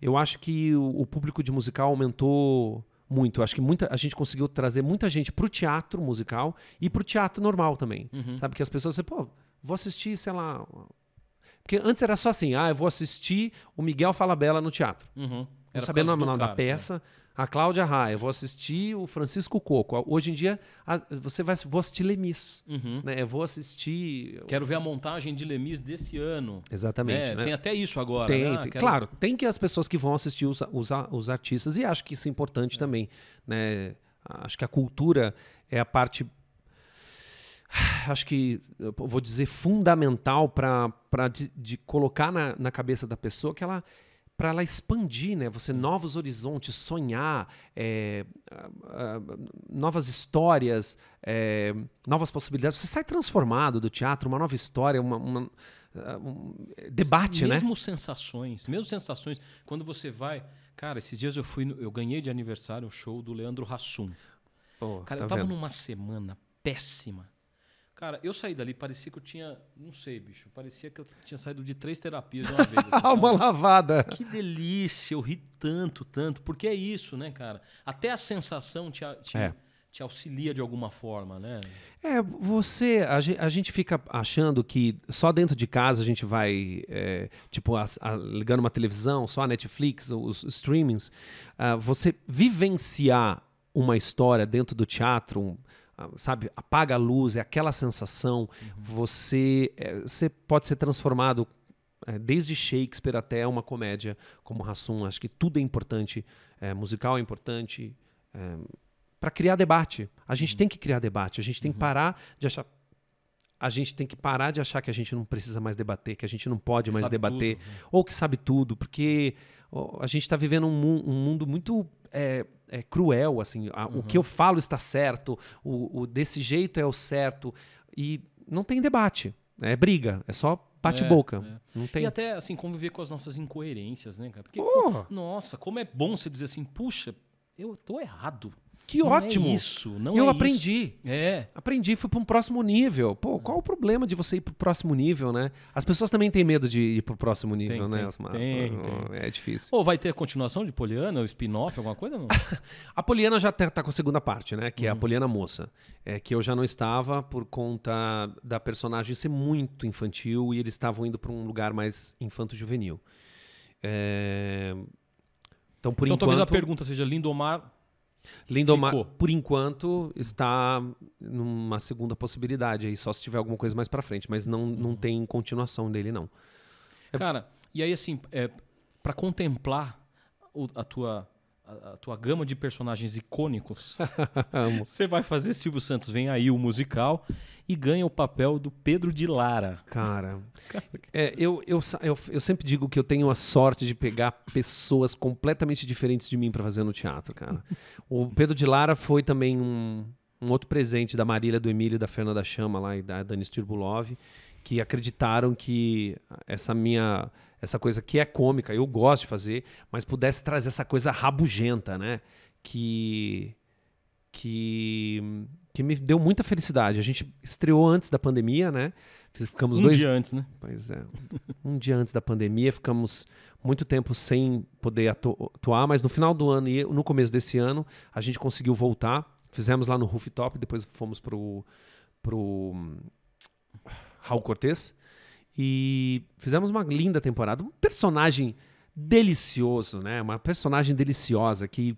eu acho que o público de musical aumentou muito. Eu acho que a gente conseguiu trazer muita gente pro teatro musical e pro teatro normal também. Sabe, que as pessoas dizem, vou assistir, sei lá... Porque antes era só assim, eu vou assistir o Miguel Falabella no teatro. Não sabia o nome da peça. A Cláudia Raia, eu vou assistir o Francisco Coco. Hoje em dia, vou assistir Lemis. Né? Eu vou assistir... Quero ver a montagem de Lemis desse ano. Exatamente. Né? Tem até isso agora. Tem, né? Claro, tem que as pessoas que vão assistir os artistas, e acho que isso é importante também. Né? Acho que a cultura é a parte... Acho que, eu vou dizer, fundamental para de colocar na cabeça da pessoa que para ela expandir, né? Você novos horizontes, sonhar, novas histórias, novas possibilidades. Você sai transformado do teatro, uma nova história, um debate, né? Mesmo sensações. Quando você vai... Cara, esses dias eu ganhei de aniversário um show do Leandro Hassum. Cara, eu tava numa semana péssima. Cara, eu saí dali, parecia que eu tinha... Não sei, bicho. Parecia que eu tinha saído de 3 terapias de uma vez. Assim, uma lavada. Que delícia. Eu ri tanto. Porque é isso, né, cara? Até a sensação te auxilia de alguma forma, né? A gente fica achando que só dentro de casa a gente vai, ligando uma televisão, só a Netflix, os streamings. Você vivenciar uma história dentro do teatro... sabe, apaga a luz, é aquela sensação, você pode ser transformado desde Shakespeare até uma comédia como Hassum. Acho que tudo é importante, musical é importante, para criar debate. A gente tem que criar debate, a gente tem que parar de achar... A gente tem que parar de achar que a gente não precisa mais debater, que a gente não pode mais debater, ou que sabe tudo, porque a gente está vivendo um mundo muito cruel, assim. O que eu falo está certo, desse jeito é o certo, e não tem debate, é briga, é só bate-boca. Não tem. E até assim, conviver com as nossas incoerências, né, cara? Porque, nossa, como é bom você dizer assim, puxa, eu tô errado. Que ótimo! Eu aprendi. Aprendi, fui para um próximo nível. Qual o problema de você ir para o próximo nível, né? As pessoas também têm medo de ir para o próximo nível, né? Tem. É difícil. Ou vai ter a continuação de Poliana, o spin-off, alguma coisa? Não? A Poliana já tá com a segunda parte, né? Que é a Poliana Moça. Que eu já não estava por conta da personagem ser muito infantil e eles estavam indo para um lugar mais infanto-juvenil. Então, por enquanto... talvez a pergunta seja Lindomar... Lindomar, por enquanto, está numa segunda possibilidade aí, só se tiver alguma coisa mais pra frente, mas não tem continuação dele, não. Cara, e aí assim, pra contemplar a tua gama de personagens icônicos, você vai fazer Silvio Santos, vem aí o musical e ganha o papel do Pedro de Lara. Cara, eu sempre digo que eu tenho a sorte de pegar pessoas completamente diferentes de mim pra fazer no teatro, cara. O Pedro de Lara foi também um outro presente da Marília, do Emílio, da Fernanda Chama lá e da Dani Stirbulov, que acreditaram que essa coisa que é cômica, eu gosto de fazer, mas pudesse trazer essa coisa rabugenta, né? Que me deu muita felicidade. A gente estreou antes da pandemia, né? Ficamos um dia antes, né? Pois é. Um dia antes da pandemia, ficamos muito tempo sem poder atuar, mas no final do ano e no começo desse ano, a gente conseguiu voltar. Fizemos lá no Rooftop, depois fomos pro Raul Cortez e fizemos uma linda temporada. Um personagem delicioso, né? Uma personagem deliciosa que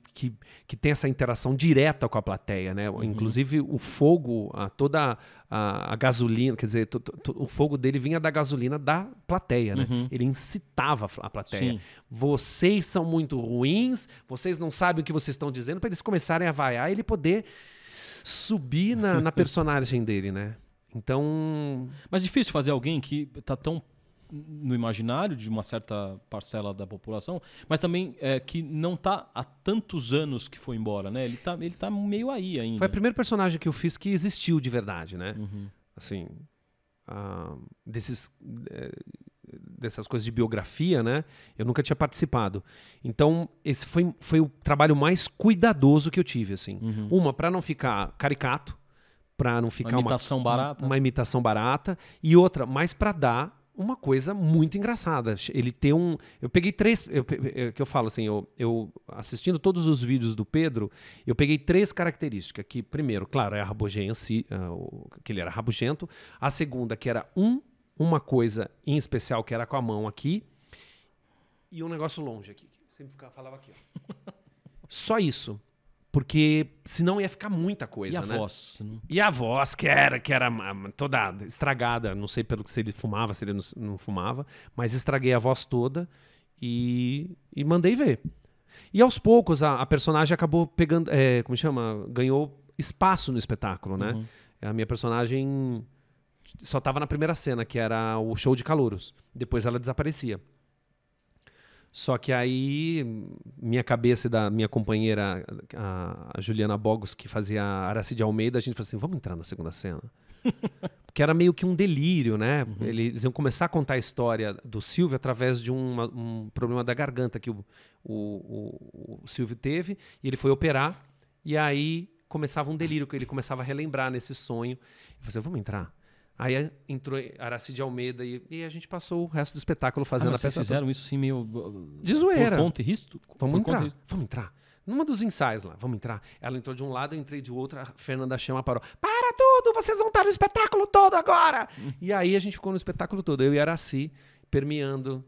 tem essa interação direta com a plateia, né? Inclusive o fogo, toda a gasolina, quer dizer, o fogo dele vinha da gasolina da plateia, né? Ele incitava a plateia. Sim. Vocês são muito ruins, vocês não sabem o que vocês estão dizendo, para eles começarem a vaiar e ele poder subir na personagem dele, né? Então... Mas difícil fazer alguém que tá tão no imaginário de uma certa parcela da população, mas também que não tá há tantos anos que foi embora, né? Ele tá meio aí ainda. Foi o primeiro personagem que eu fiz que existiu de verdade, né? Assim, dessas coisas de biografia, né? Eu nunca tinha participado. Então, esse foi o trabalho mais cuidadoso que eu tive, assim. Uma, para não ficar caricato, para não ficar uma imitação barata, e outra, mais para dar uma coisa muito engraçada. Ele tem eu peguei 3, que eu falo assim, eu assistindo todos os vídeos do Pedro, eu peguei 3 características, que primeiro, claro, é a rabugência, que ele era rabugento, a segunda, que era uma coisa em especial, que era com a mão aqui, e um negócio longe aqui, que sempre falava aqui, ó. Só isso. Porque senão ia ficar muita coisa, né? Voz? E a voz, que era toda estragada. Não sei se ele fumava, se ele não fumava. Mas estraguei a voz toda e mandei ver. E aos poucos a personagem acabou pegando... como chama? Ganhou espaço no espetáculo, né? A minha personagem só estava na primeira cena, que era o show de calouros. Depois ela desaparecia. Só que aí, minha cabeça e da minha companheira, a Juliana Bogos, que fazia a Aracide Almeida, a gente falou assim, vamos entrar na segunda cena. Porque era meio que um delírio, né? Eles iam começar a contar a história do Silvio através de um problema da garganta que o Silvio teve, e ele foi operar, e aí começava um delírio, que ele começava a relembrar nesse sonho. Eu falei assim, vamos entrar? Aí entrou Aracide Almeida e a gente passou o resto do espetáculo fazendo a peça. Vocês fizeram isso assim meio... de zoeira. Por conta e risco? Vamos entrar. Numa dos ensaios lá, vamos entrar. Ela entrou de um lado, eu entrei de outro, a Fernanda Chama parou. Para tudo, vocês vão estar no espetáculo todo agora! E aí a gente ficou no espetáculo todo, eu e Araci, permeando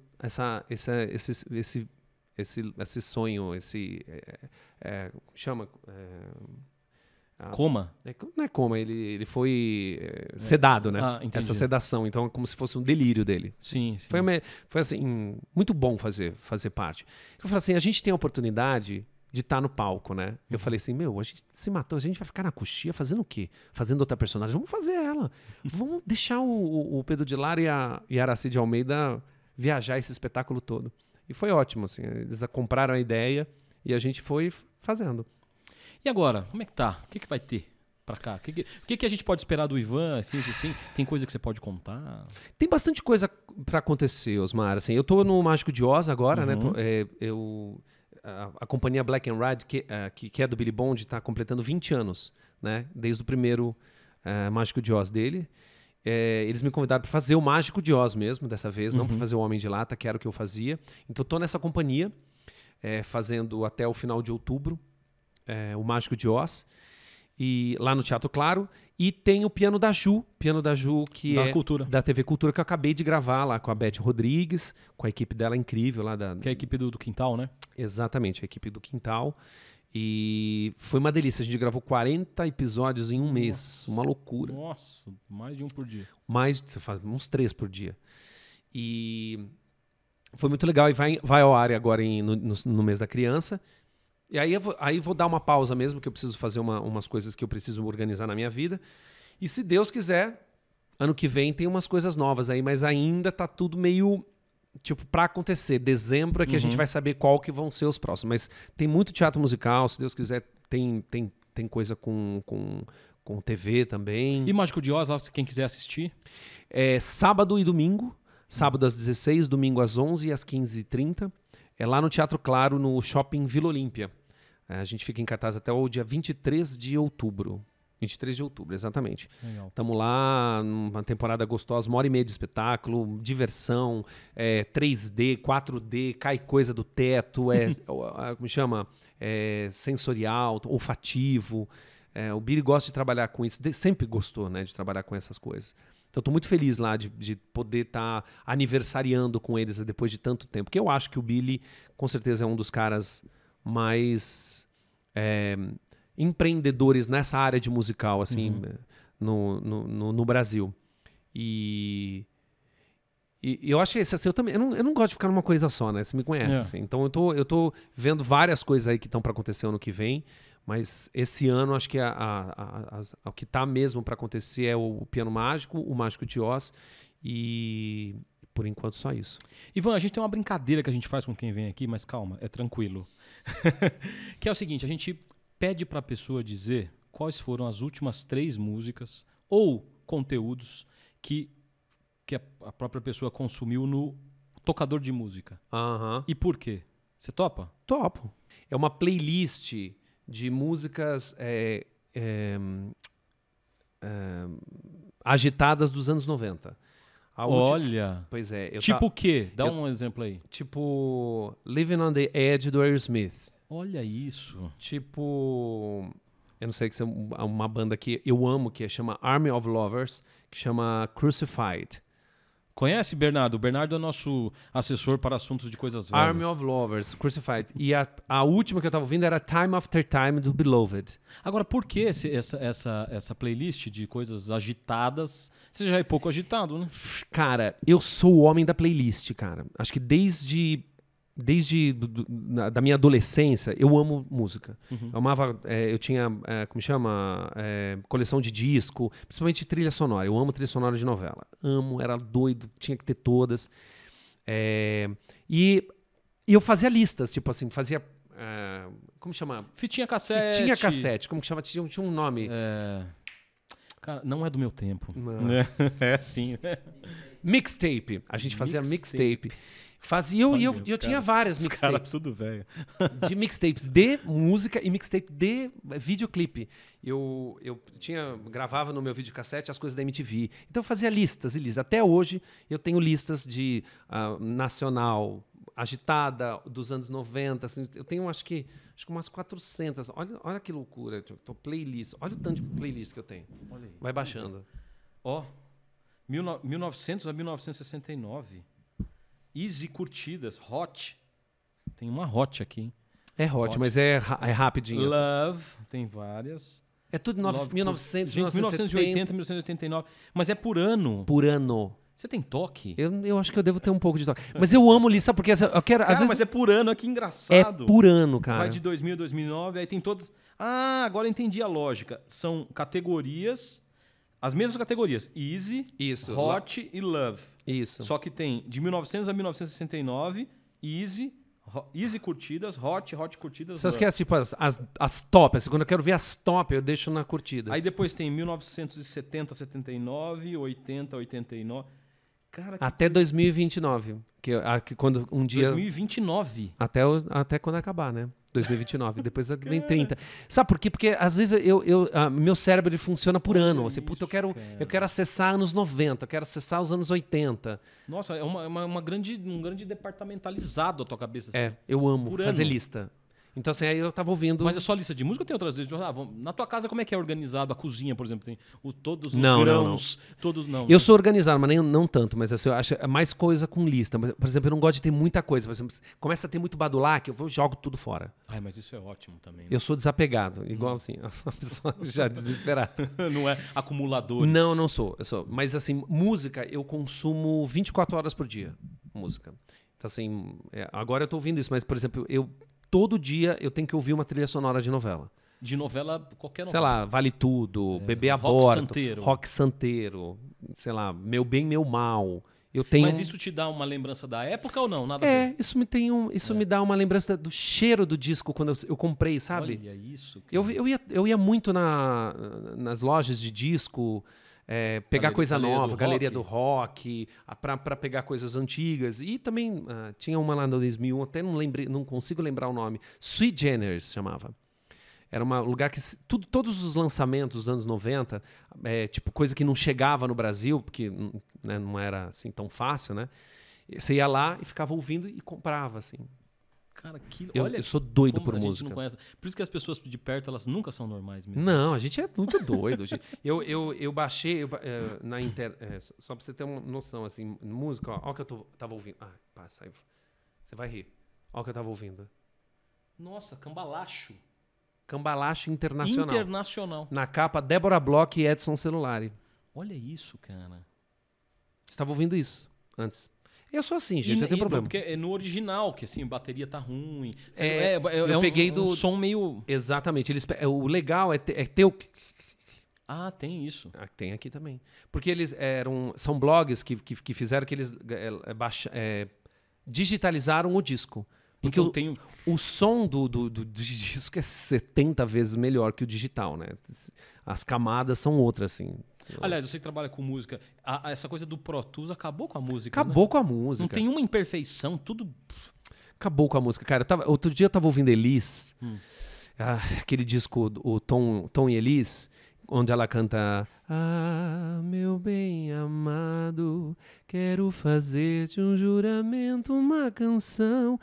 esse sonho, Coma? Não é coma, ele foi sedado, né? Essa sedação, então é como se fosse um delírio dele. Sim. Foi assim, muito bom fazer parte. Eu falei assim, a gente tem a oportunidade de estar no palco, né? Eu falei assim, a gente se matou, a gente vai ficar na coxia fazendo o quê? Fazendo outra personagem? Vamos fazer ela. Vamos deixar o Pedro de Lara e a Aracide Almeida viajar esse espetáculo todo. E foi ótimo, assim, eles compraram a ideia e a gente foi fazendo. E agora, como é que tá? O que vai ter pra cá? O que a gente pode esperar do Ivan? Assim, tem coisa que você pode contar? Tem bastante coisa pra acontecer, Osmar. Assim, eu tô no Mágico de Oz agora, né? A companhia Black and Red, que é do Billy Bond, tá completando 20 anos, né? Desde o primeiro Mágico de Oz dele. Eles me convidaram para fazer o Mágico de Oz mesmo, dessa vez, não para fazer o Homem de Lata, que era o que eu fazia. Então tô nessa companhia, fazendo até o final de outubro. O Mágico de Oz, e lá no Teatro Claro, e tem o Piano da Ju, que Cultura. Da TV Cultura, que eu acabei de gravar lá com a Beth Rodrigues, com a equipe dela incrível lá que é a equipe do Quintal, né? Exatamente, a equipe do Quintal, e foi uma delícia, a gente gravou 40 episódios em um mês, uma loucura. Nossa, mais de um por dia. Uns 3 por dia. E foi muito legal, e vai ao ar agora no mês da criança. E aí vou dar uma pausa mesmo, que eu preciso fazer umas coisas que eu preciso organizar na minha vida. E se Deus quiser, ano que vem tem umas coisas novas aí, mas ainda tá tudo meio, tipo, pra acontecer. Dezembro é que a gente vai saber qual que vão ser os próximos. Mas tem muito teatro musical, se Deus quiser, tem coisa com TV também. E Mágico de Oz, quem quiser assistir? Sábado e domingo. Sábado às 16, domingo às 11 e às 15h30. É lá no Teatro Claro, no Shopping Vila Olímpia. A gente fica em cartaz até o dia 23 de outubro. 23 de outubro, exatamente. Estamos lá, numa temporada gostosa, 1h30 de espetáculo, diversão, 3D, 4D, cai coisa do teto, como chama? Sensorial, olfativo. O Billy gosta de trabalhar com isso, sempre gostou, né, de trabalhar com essas coisas. Então, estou muito feliz lá de poder estar aniversariando com eles depois de tanto tempo. Porque eu acho que o Billy, com certeza, é um dos caras mais empreendedores nessa área de musical, assim, no Brasil. E eu acho que esse, assim, eu não gosto de ficar numa coisa só, né? Você me conhece, assim. Então, eu tô vendo várias coisas aí que estão para acontecer ano que vem. Mas esse ano, acho que o que está mesmo para acontecer é o Piano Mágico, o Mágico de Oz, e por enquanto só isso. Ivan, a gente tem uma brincadeira que a gente faz com quem vem aqui, mas calma, é tranquilo. Que é o seguinte, a gente pede para a pessoa dizer quais foram as últimas 3 músicas ou conteúdos que que a própria pessoa consumiu no tocador de música. Aham. E por quê? Você topa? Topo. É uma playlist de músicas agitadas dos anos 90. Olha. Pois é. Tipo o quê? Dá um exemplo aí. Tipo Living on the Edge do Aerosmith. Olha isso. Tipo... Eu não sei que é uma banda que eu amo, que chama Army of Lovers, que chama Crucified. Conhece, Bernardo? O Bernardo é nosso assessor para assuntos de coisas velhas. Army of Lovers, Crucified. E a última que eu tava ouvindo era Time After Time, do Beloved. Agora, por que essa playlist de coisas agitadas? Você já é pouco agitado, né? Cara, eu sou o homem da playlist, cara. Acho que desde da minha adolescência, eu amo música. Uhum. Eu amava, eu tinha, como chama? Coleção de disco, principalmente trilha sonora. Eu amo trilha sonora de novela. Amo, era doido, tinha que ter todas. E eu fazia listas, tipo assim, fazia... como chama? Fitinha cassete. Fitinha cassete, como que chama? Tinha um nome. Cara, não é do meu tempo. Não. É sim. Mixtape. A gente fazia mixtape. Eu tinha várias mixtapes. Cara, mixtapes. tudo velho. De mixtapes de música e mixtape de videoclipe. Eu gravava no meu videocassete as coisas da MTV. Então eu fazia listas e listas. Até hoje eu tenho listas de nacional, agitada, dos anos 90. Assim, eu tenho acho que umas 400. Olha que loucura. Playlist. Olha o tanto de playlist que eu tenho. Vai baixando. Ó, 1900 a 1969. Easy curtidas, hot. Tem uma hot aqui, hein? É hot, mas é rapidinho. Love, tem várias. É tudo 1900, 1980, 1989. Mas é por ano. Por ano. Você tem toque? Eu acho que eu devo ter um pouco de toque. Mas eu amo lista porque eu quero... Cara, às vezes mas é por ano, que engraçado. é por ano, cara. Vai de 2000 a 2009, aí tem todos... Ah, agora eu entendi a lógica. São categorias... As mesmas categorias, Easy, Isso. Hot e Love. Isso. Só que tem de 1900 a 1969, Easy curtidas, Hot curtidas, Você Love. quer, tipo, as top. Assim, quando eu quero ver as top, eu deixo na curtida. Aí depois tem 1970, 79, 80, 89. Cara, Até 2029. Que quando um dia... 2029. Até quando acabar, né? 2029. Depois vem 30. Sabe por quê? Porque às vezes meu cérebro ele funciona por ano. Assim, puta, eu quero acessar anos 90, eu quero acessar os anos 80. Nossa, é um grande departamentalizado a tua cabeça. Assim. Eu amo Por fazer ano. lista. Então, assim, aí eu tava ouvindo... Mas é só lista de música ou tem outras listas? Na tua casa, como é que é organizado a cozinha, por exemplo? Tem todos os grãos, todos... Não. Eu sou organizado, mas não tanto. Mas assim, eu acho mais coisa com lista. Por exemplo, eu não gosto de ter muita coisa. Por exemplo, começa a ter muito badulac, eu jogo tudo fora. Ai, mas isso é ótimo também. Né? Eu sou desapegado. Igual assim, a pessoa já desesperada. Não é acumuladores. Não sou. Mas assim, música eu consumo 24 horas por dia. Música. Então assim, agora eu tô ouvindo isso. Mas, por exemplo, todo dia eu tenho que ouvir uma trilha sonora de novela. De novela, qualquer novela. Sei lá, Vale Tudo, Bebê a Bordo, Rock Santeiro, sei lá, Meu Bem, Meu Mal. Mas isso te dá uma lembrança da época ou não? Nada a ver? Isso me dá uma lembrança do cheiro do disco quando eu comprei, sabe? Olha isso. Eu ia muito nas lojas de disco... pegar coisa nova, Galeria do Rock, para pegar coisas antigas. E também tinha uma lá no 2001, até não consigo lembrar o nome. Sui Generis chamava. Era um lugar que todos os lançamentos dos anos 90, tipo coisa que não chegava no Brasil, porque né, não era assim tão fácil, né? Você ia lá e ficava ouvindo e comprava, assim. Cara, eu sou doido por música. Não conhece. Por isso que as pessoas de perto, elas nunca são normais mesmo. Não, a gente é muito doido. Eu baixei na internet, só pra você ter uma noção, assim, música, ó o que eu tava ouvindo. Saiu. Você vai rir. Ó o que eu tava ouvindo. Nossa, Cambalacho. Cambalacho Internacional. Internacional. Na capa, Débora Bloch e Edson Celulari. Olha isso, cara. Você tava ouvindo isso antes. Eu sou assim, gente, não tem problema. Porque é no original, que assim, a bateria tá ruim. Eu peguei do som meio... Exatamente. O legal é ter o... Ah, tem isso. Tem aqui também. Porque eles são blogs que fizeram que eles digitalizaram o disco. Porque então o som do disco é 70 vezes melhor que o digital, né? As camadas são outras, assim. Aliás, você que trabalha com música, essa coisa do Pro Tools acabou com a música, Acabou né? com a música. Não tem uma imperfeição, tudo... Acabou com a música. Cara, outro dia eu tava ouvindo Elis, aquele disco, o Tom e Elis, onde ela canta: Ah, meu bem amado, quero fazer-te um juramento, uma canção.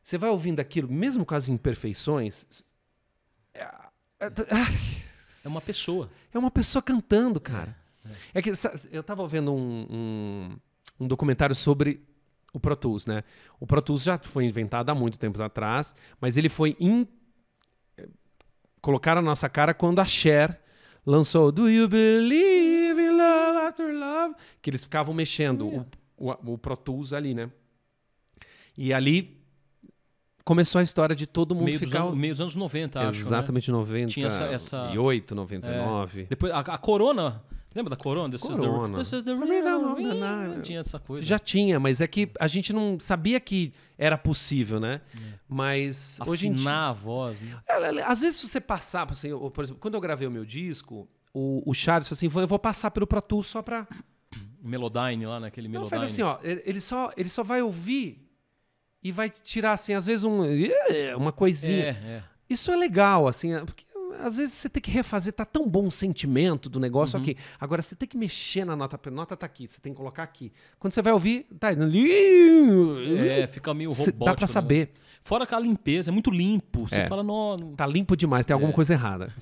Você vai ouvindo aquilo, mesmo com as imperfeições... É uma pessoa. É uma pessoa cantando, cara. É que eu tava vendo um documentário sobre o Pro Tools, né? O Pro Tools já foi inventado há muito tempo atrás, mas ele foi colocar a nossa cara quando a Cher lançou Do You Believe in Love After Love? Que eles ficavam mexendo o Pro Tools ali, né? E ali começou a história de todo mundo ficar... Meio dos anos 90, acho, Exatamente, né? 90, Tinha essa... 98, 99. Depois, a Corona... Lembra da Corona? Corona. This is the real... Tinha essa coisa. Já tinha, mas é que a gente não sabia que era possível, né? Mas hoje em dia... Afinar a voz, né? Às vezes você passar, assim, por exemplo, quando eu gravei o meu disco, o Charles falou assim, eu vou passar pelo Pro Tools só pra... Melodyne lá, naquele Melodyne. Não, faz assim, ó, ele só vai ouvir e vai tirar, assim, às vezes uma coisinha. Isso é legal, assim, porque às vezes você tem que refazer, tá tão bom o sentimento do negócio, ok. Agora você tem que mexer na nota, a nota tá aqui, você tem que colocar aqui. Quando você vai ouvir, tá fica meio robótico. Dá pra saber. Né? Fora aquela limpeza, é muito limpo. Você fala, não... Tá limpo demais, tem alguma coisa errada.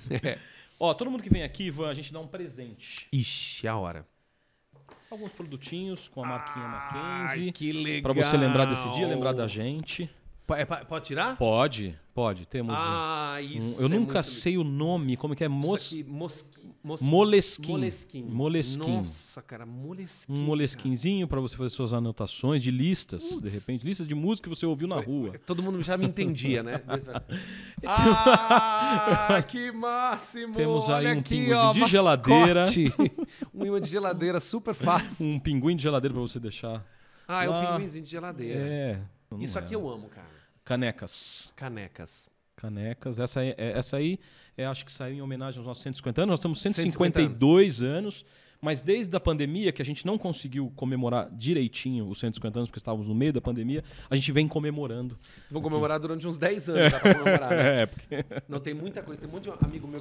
Ó, todo mundo que vem aqui, Ivan, a gente dá um presente. Ixi, a hora. Alguns produtinhos com a marquinha Mackenzie. Que legal. Pra você lembrar desse dia, lembrar da gente. Pode tirar? Pode. Temos isso. eu nunca sei o nome, como que é? Moleskine. Nossa, cara, Moleskine. Um Moleskinzinho pra você fazer suas anotações de listas, de repente, listas de música que você ouviu na rua. Todo mundo já me entendia, né? Que máximo! Temos aí olha um aqui, pinguinho de geladeira. Um imã de geladeira super fácil. Um pinguim de geladeira pra você deixar. É um pinguinzinho de geladeira. Isso aqui eu amo, cara. Canecas. Essa aí acho que saiu em homenagem aos nossos 150 anos. Nós estamos 152 anos. Mas desde a pandemia, que a gente não conseguiu comemorar direitinho os 150 anos, porque estávamos no meio da pandemia, a gente vem comemorando. Vocês vão comemorar durante uns 10 anos, dá pra comemorar, né? Porque... Não, tem muita coisa. Tem um monte de amigo meu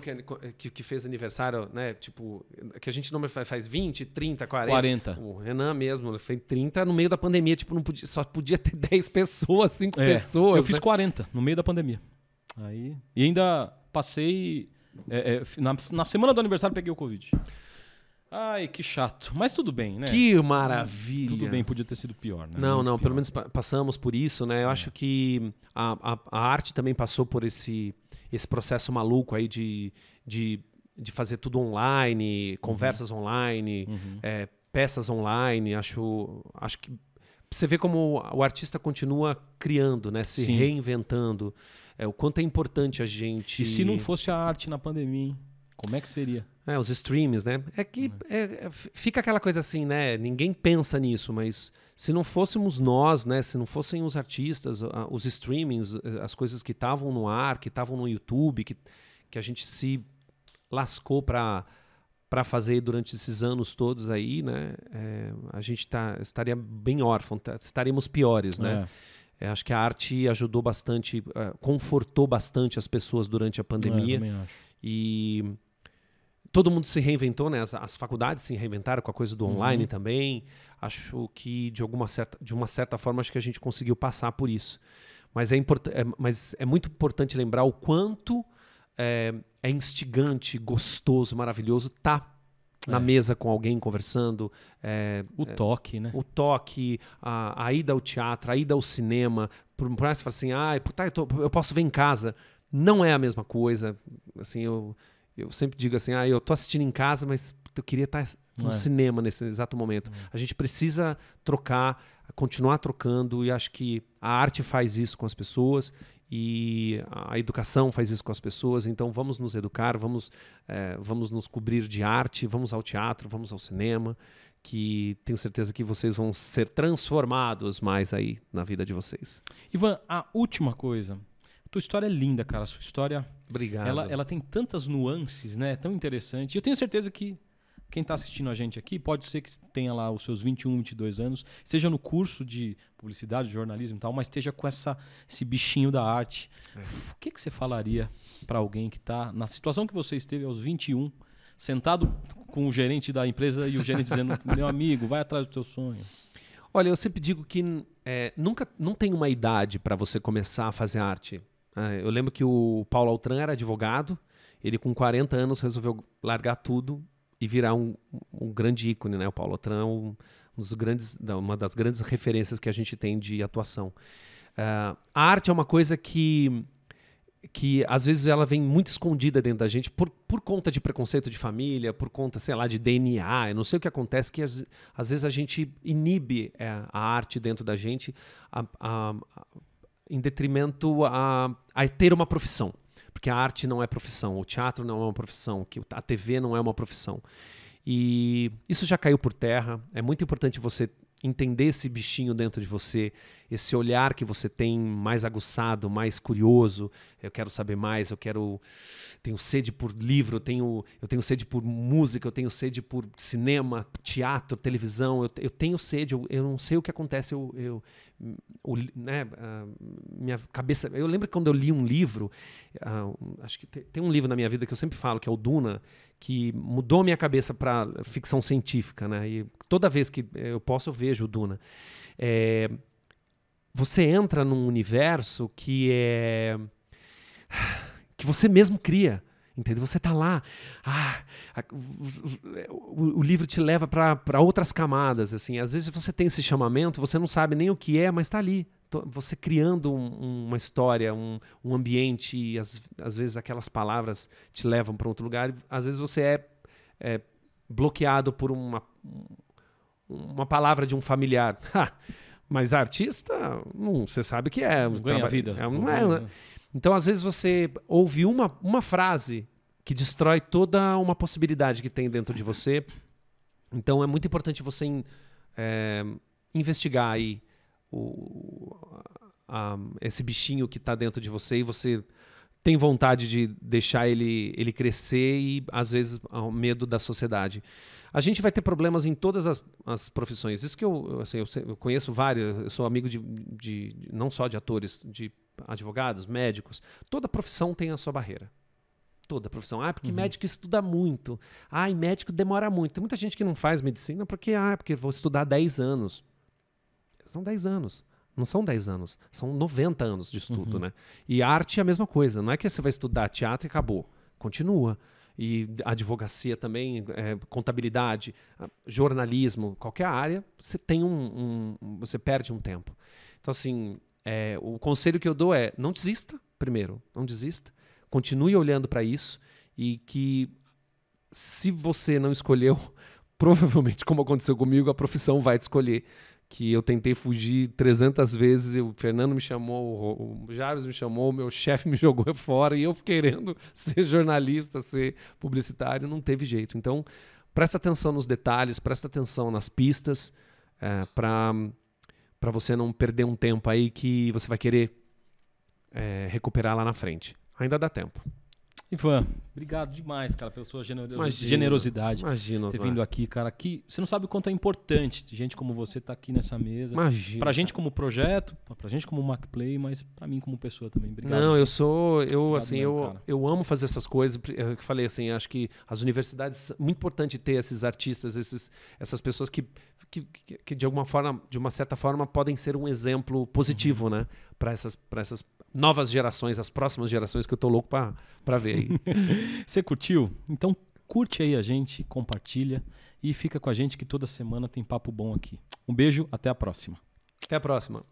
que fez aniversário, né? Tipo, que a gente não faz 20, 30, 40. O Renan mesmo, ele fez 30 no meio da pandemia. Tipo, só podia ter 10 pessoas, 5 pessoas. Eu fiz 40 no meio da pandemia. Aí, e ainda passei... na semana do aniversário peguei o Covid. Ai, que chato. Mas tudo bem, né? Que maravilha. Tudo bem, podia ter sido pior, né? Não, pelo menos passamos por isso, né? Eu acho que a arte também passou por esse processo maluco aí de fazer tudo online, conversas online, peças online. Acho que você vê como o artista continua criando, né? Se reinventando. O quanto é importante a gente... E se não fosse a arte na pandemia, hein? Como é que seria? Os streams, né? É que fica aquela coisa assim, né? Ninguém pensa nisso, mas se não fôssemos nós, né? Se não fossem os artistas, os streamings, as coisas que estavam no ar, que estavam no YouTube, que a gente se lascou para fazer durante esses anos todos aí, né? A gente estaria bem órfão, estaríamos piores, né? Acho que a arte ajudou bastante, confortou bastante as pessoas durante a pandemia. Eu também acho. E todo mundo se reinventou, né? As faculdades se reinventaram com a coisa do online também. Acho que, de uma certa forma, acho que a gente conseguiu passar por isso. Mas é muito importante lembrar o quanto é instigante, gostoso, maravilhoso estar na mesa com alguém conversando. O toque, né? O toque, a ida ao teatro, a ida ao cinema. Por mais que você fale assim, eu posso ver em casa. Não é a mesma coisa. Assim, eu sempre digo assim, eu tô assistindo em casa, mas eu queria estar no cinema nesse exato momento. A gente precisa trocar, continuar trocando, e acho que a arte faz isso com as pessoas e a educação faz isso com as pessoas. Então vamos nos educar, vamos nos cobrir de arte, vamos ao teatro, vamos ao cinema, que tenho certeza que vocês vão ser transformados mais aí na vida de vocês. Ivan, a última coisa... Tua história é linda, cara. A sua história... Obrigado. Ela tem tantas nuances, né? Tão interessante. Eu tenho certeza que quem está assistindo a gente aqui, pode ser que tenha lá os seus 21, 22 anos, seja no curso de publicidade, jornalismo e tal, mas esteja com esse bichinho da arte. O que você falaria para alguém que está na situação que você esteve aos 21, sentado com o gerente da empresa e o gerente dizendo, meu amigo, vai atrás do teu sonho? Olha, eu sempre digo que não tem uma idade para você começar a fazer arte. Eu lembro que o Paulo Altran era advogado, ele com 40 anos resolveu largar tudo e virar um grande ícone, né? O Paulo Altran é uma das grandes referências que a gente tem de atuação. A arte é uma coisa que às vezes ela vem muito escondida dentro da gente por conta de preconceito de família, por conta, sei lá, de DNA. Eu não sei o que acontece, que às vezes a gente inibe a arte dentro da gente em detrimento a ter uma profissão. Porque a arte não é profissão, o teatro não é uma profissão, a TV não é uma profissão. E isso já caiu por terra. É muito importante você entender esse bichinho dentro de você, esse olhar que você tem mais aguçado, mais curioso. Eu quero saber mais, tenho sede por livro, eu tenho sede por música, eu tenho sede por cinema, teatro, televisão, eu tenho sede, eu não sei o que acontece, minha cabeça... Eu lembro que quando eu li um livro, acho que tem um livro na minha vida que eu sempre falo, que é o Duna, que mudou minha cabeça para ficção científica, né? E toda vez que eu posso, eu vejo o Duna. Você entra num universo que você mesmo cria, entendeu? Você está lá, o livro te leva para outras camadas, assim. Às vezes você tem esse chamamento, você não sabe nem o que é, mas está ali. Você criando uma história, um ambiente, e às vezes aquelas palavras te levam para outro lugar. Às vezes você é bloqueado por uma palavra de um familiar. Mas artista, você sabe que é. Não ganha vida. Né? Então, às vezes você ouve uma frase que destrói toda uma possibilidade que tem dentro de você. Então, é muito importante você investigar aí esse bichinho que está dentro de você, e você tem vontade de deixar ele crescer, e às vezes ao medo da sociedade. A gente vai ter problemas em todas as profissões. Isso que eu conheço vários, eu sou amigo não só de atores, de advogados, médicos. Toda profissão tem a sua barreira. Toda profissão. Porque médico estuda muito. E médico demora muito. Tem muita gente que não faz medicina porque vou estudar 10 anos. São 10 anos. Não são 10 anos. São 90 anos de estudo, né? E arte é a mesma coisa. Não é que você vai estudar teatro e acabou. Continua. E advocacia também, contabilidade, jornalismo, qualquer área, você tem você perde um tempo. Então, assim, o conselho que eu dou é: não desista, primeiro, não desista. Continue olhando para isso, e que se você não escolheu, provavelmente, como aconteceu comigo, a profissão vai te escolher. Que eu tentei fugir 300 vezes, o Fernando me chamou, o Jarvis me chamou, o meu chefe me jogou fora, e eu querendo ser jornalista, ser publicitário, não teve jeito. Então, presta atenção nos detalhes, presta atenção nas pistas, para você não perder um tempo aí que você vai querer recuperar lá na frente. Ainda dá tempo. Ivan, obrigado demais, cara, pela sua generosidade. Imagina, ter vindo aqui, cara. Você não sabe o quanto é importante gente como você tá aqui nessa mesa. Imagina. Pra gente como projeto, pra gente como MacPlay, mas pra mim como pessoa também. Obrigado. Não, eu amo fazer essas coisas. Eu falei assim, acho que as universidades, é muito importante ter esses artistas, essas pessoas que de uma certa forma podem ser um exemplo positivo, né? Para essas novas gerações, as próximas gerações, que eu tô louco pra ver aí. Você curtiu? Então curte aí a gente, compartilha e fica com a gente, que toda semana tem papo bom aqui. Um beijo, até a próxima. Até a próxima.